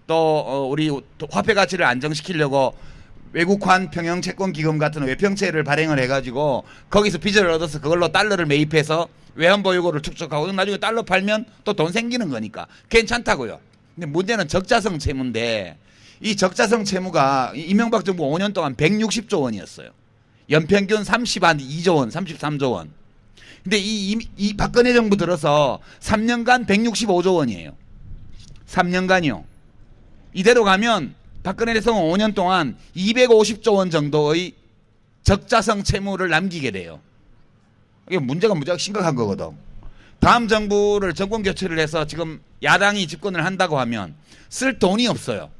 또 우리 화폐 가치를 안정시키려고 외국환 평형 채권 기금 같은 외평채를 발행을 해가지고 거기서 빚을 얻어서 그걸로 달러를 매입해서 외환 보유고를 축적하고 나중에 달러 팔면 또 돈 생기는 거니까 괜찮다고요. 근데 문제는 적자성 채무인데 이 적자성 채무가 이명박 정부 5년 동안 160조 원이었어요. 연평균 32조 원, 33조 원. 근데 이 박근혜 정부 들어서 3년간 165조 원이에요. 3년간이요. 이대로 가면 박근혜 대통령 5년 동안 250조 원 정도의 적자성 채무를 남기게 돼요. 이게 문제가 무지하게 심각한 거거든. 다음 정부를 정권 교체를 해서 지금 야당이 집권을 한다고 하면 쓸 돈이 없어요.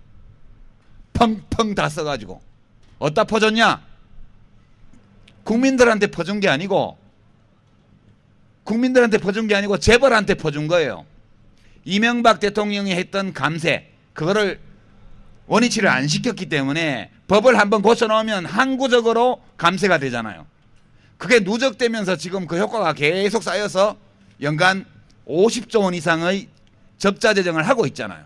펑펑 다 써가지고. 어디다 퍼줬냐? 국민들한테 퍼준 게 아니고 재벌한테 퍼준 거예요. 이명박 대통령이 했던 감세, 그거를 원위치를 안 시켰기 때문에 법을 한번 고쳐놓으면 항구적으로 감세가 되잖아요. 그게 누적되면서 지금 그 효과가 계속 쌓여서 연간 50조 원 이상의 적자 재정을 하고 있잖아요.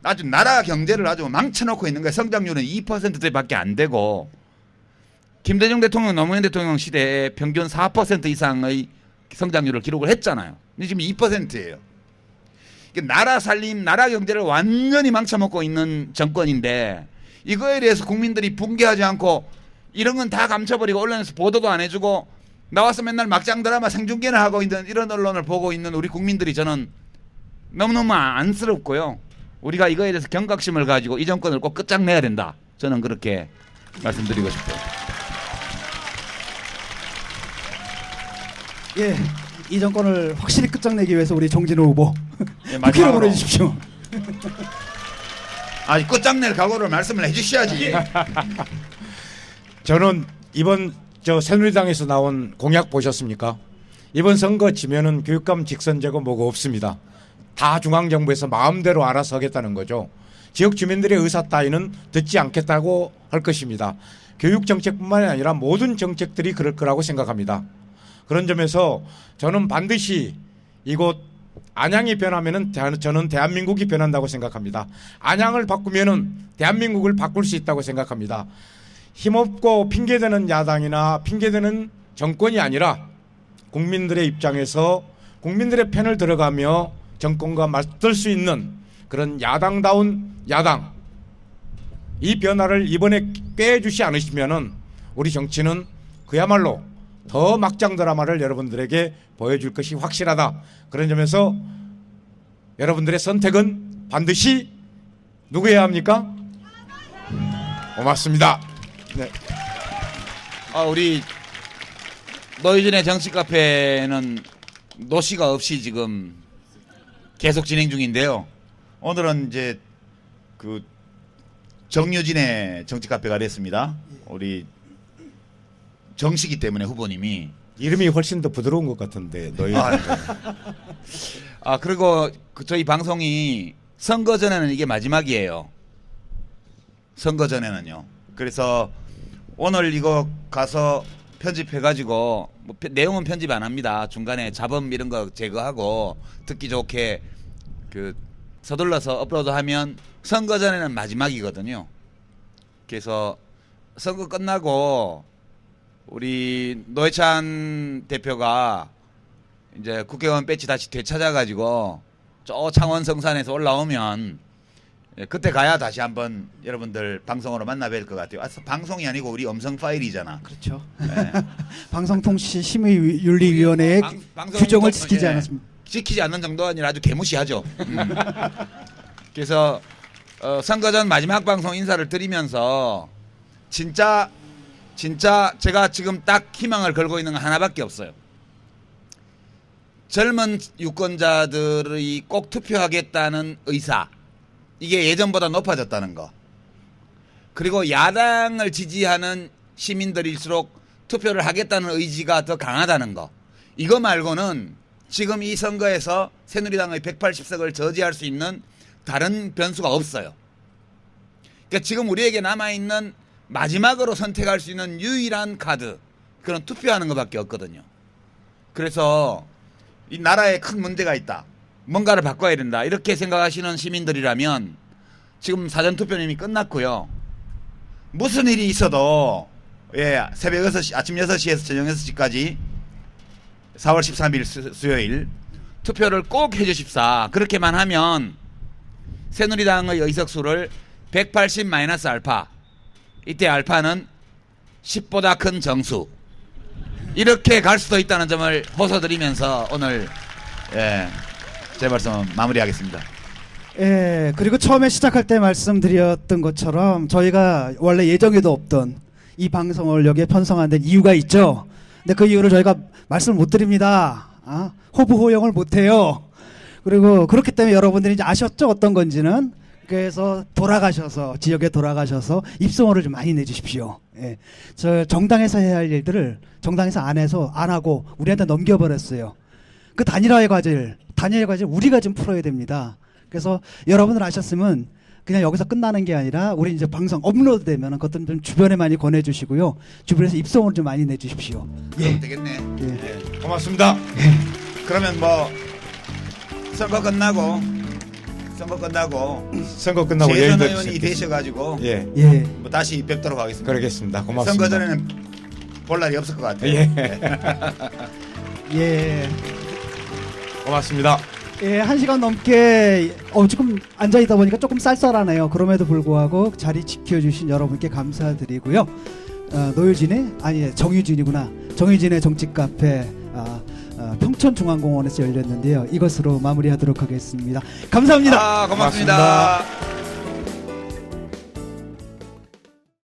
아주 나라 경제를 아주 망쳐놓고 있는 거예요. 성장률은 2%대밖에 안 되고 김대중 대통령, 노무현 대통령 시대에 평균 4% 이상의 성장률을 기록을 했잖아요. 근데 지금 2%예요. 나라 살림, 나라 경제를 완전히 망쳐먹고 있는 정권인데 이거에 대해서 국민들이 붕괴하지 않고 이런 건 다 감춰버리고 언론에서 보도도 안 해주고 나와서 맨날 막장 드라마 생중계를 하고 있는 이런 언론을 보고 있는 우리 국민들이 저는 너무너무 안쓰럽고요. 우리가 이거에 대해서 경각심을 가지고 이 정권을 꼭 끝장내야 된다. 저는 그렇게 말씀드리고 싶어요. 예, 이 정권을 확실히 끝장내기 위해서 우리 정진호 후보 예, 국회로 마지막으로. 보내주십시오. 아니 끝장낼 각오를 말씀을 해주셔야지. 저는 이번 새누리당에서 나온 공약 보셨습니까? 이번 선거 지면은 교육감 직선제고 뭐가 없습니다. 다 중앙정부에서 마음대로 알아서 하겠다는 거죠. 지역 주민들의 의사 따위는 듣지 않겠다고 할 것입니다. 교육 정책뿐만이 아니라 모든 정책들이 그럴 거라고 생각합니다. 그런 점에서 저는 반드시 이곳 안양이 변하면은 저는 대한민국이 변한다고 생각합니다. 안양을 바꾸면은 대한민국을 바꿀 수 있다고 생각합니다. 힘없고 핑계대는 야당이나 핑계대는 정권이 아니라 국민들의 입장에서 국민들의 편을 들어가며 정권과 맞설 수 있는 그런 야당다운 야당, 이 변화를 이번에 꾀해주지 않으시면은 우리 정치는 그야말로 더 막장 드라마를 여러분들에게 보여줄 것이 확실하다. 그런 점에서 여러분들의 선택은 반드시 누구여야 합니까? 고맙습니다. 네. 우리 노이진의 정치 카페는 노시가 없이 지금 계속 진행 중인데요. 오늘은 이제 그 정유진의 정치 카페가 됐습니다. 우리 정시기 때문에 후보님이 이름이 훨씬 더 부드러운 것 같은데 너희 그리고 저희 방송이 선거 전에는 이게 마지막이에요. 선거 전에는요. 그래서 오늘 이거 가서 편집해가지고 뭐 내용은 편집 안 합니다. 중간에 잡음 이런 거 제거하고 듣기 좋게 그 서둘러서 업로드하면 선거 전에는 마지막이거든요. 그래서 선거 끝나고 우리 노회찬 대표가 이제 국회의원 배지 다시 되찾아가지고 저 창원 성산에서 올라오면 그때 가야 다시 한번 여러분들 방송으로 만나 뵐 것 같아요. 방송이 아니고 우리 음성 파일이잖아. 그렇죠. 네. 방송통신심의윤리위원회의 방송 규정을 좀, 지키지 예, 않았습니다. 지키지 않는 정도가 아니라 아주 개무시하죠. 그래서 선거 전 마지막 방송 인사를 드리면서 진짜 제가 지금 딱 희망을 걸고 있는 건 하나밖에 없어요. 젊은 유권자들이 꼭 투표하겠다는 의사, 이게 예전보다 높아졌다는 거. 그리고 야당을 지지하는 시민들일수록 투표를 하겠다는 의지가 더 강하다는 거. 이거 말고는 지금 이 선거에서 새누리당의 180석을 저지할 수 있는 다른 변수가 없어요. 그러니까 지금 우리에게 남아있는 마지막으로 선택할 수 있는 유일한 카드, 그런 투표하는 것밖에 없거든요. 그래서 이 나라에 큰 문제가 있다, 뭔가를 바꿔야 된다, 이렇게 생각하시는 시민들이라면 지금 사전투표는 이미 끝났고요. 무슨 일이 있어도 새벽 6시, 아침 6시에서 저녁 6시까지 4월 13일 수요일 투표를 꼭 해주십사. 그렇게만 하면 새누리당의 의석수를 180 마이너스 알파, 이때 알파는 10보다 큰 정수, 이렇게 갈 수도 있다는 점을 호소드리면서 오늘 제 말씀 마무리하겠습니다. 예, 그리고 처음에 시작할 때 말씀드렸던 것처럼 저희가 원래 예정에도 없던 이 방송을 여기에 편성한 데 이유가 있죠. 근데 그 이유를 저희가 말씀을 못 드립니다. 호부 호영을 못 해요. 그리고 그렇기 때문에 여러분들이 이제 아셨죠, 어떤 건지는. 그래서 돌아가셔서 지역에 돌아가셔서 입소문을 좀 많이 내주십시오. 예. 저 정당에서 해야 할 일들을 정당에서 안 하고 우리한테 넘겨버렸어요. 그 단일화의 과제를 우리가 좀 풀어야 됩니다. 그래서 여러분들 아셨으면 그냥 여기서 끝나는 게 아니라 우리 이제 방송 업로드 되면 그것도 좀 주변에 많이 권해주시고요. 주변에서 입소문을 좀 많이 내주십시오. 예. 되겠네. 예. 고맙습니다. 그러면 뭐 선거 끝나고 선거 끝나고 재선 여의도 의원이 되셔가지고 예, 뭐 다시 뵙도록 하겠습니다. 그러겠습니다. 고맙습니다. 선거 전에는 볼 날이 없을 것 같아요. 예. 고맙습니다. 예, 1시간 넘게 지금 앉아 있다 보니까 조금 쌀쌀하네요. 그럼에도 불구하고 자리 지켜주신 여러분께 감사드리고요. 노유진의 아니 정유진이구나. 정유진의 정치 카페 평촌중앙공원에서 열렸는데요. 이것으로 마무리하도록 하겠습니다. 감사합니다. 고맙습니다.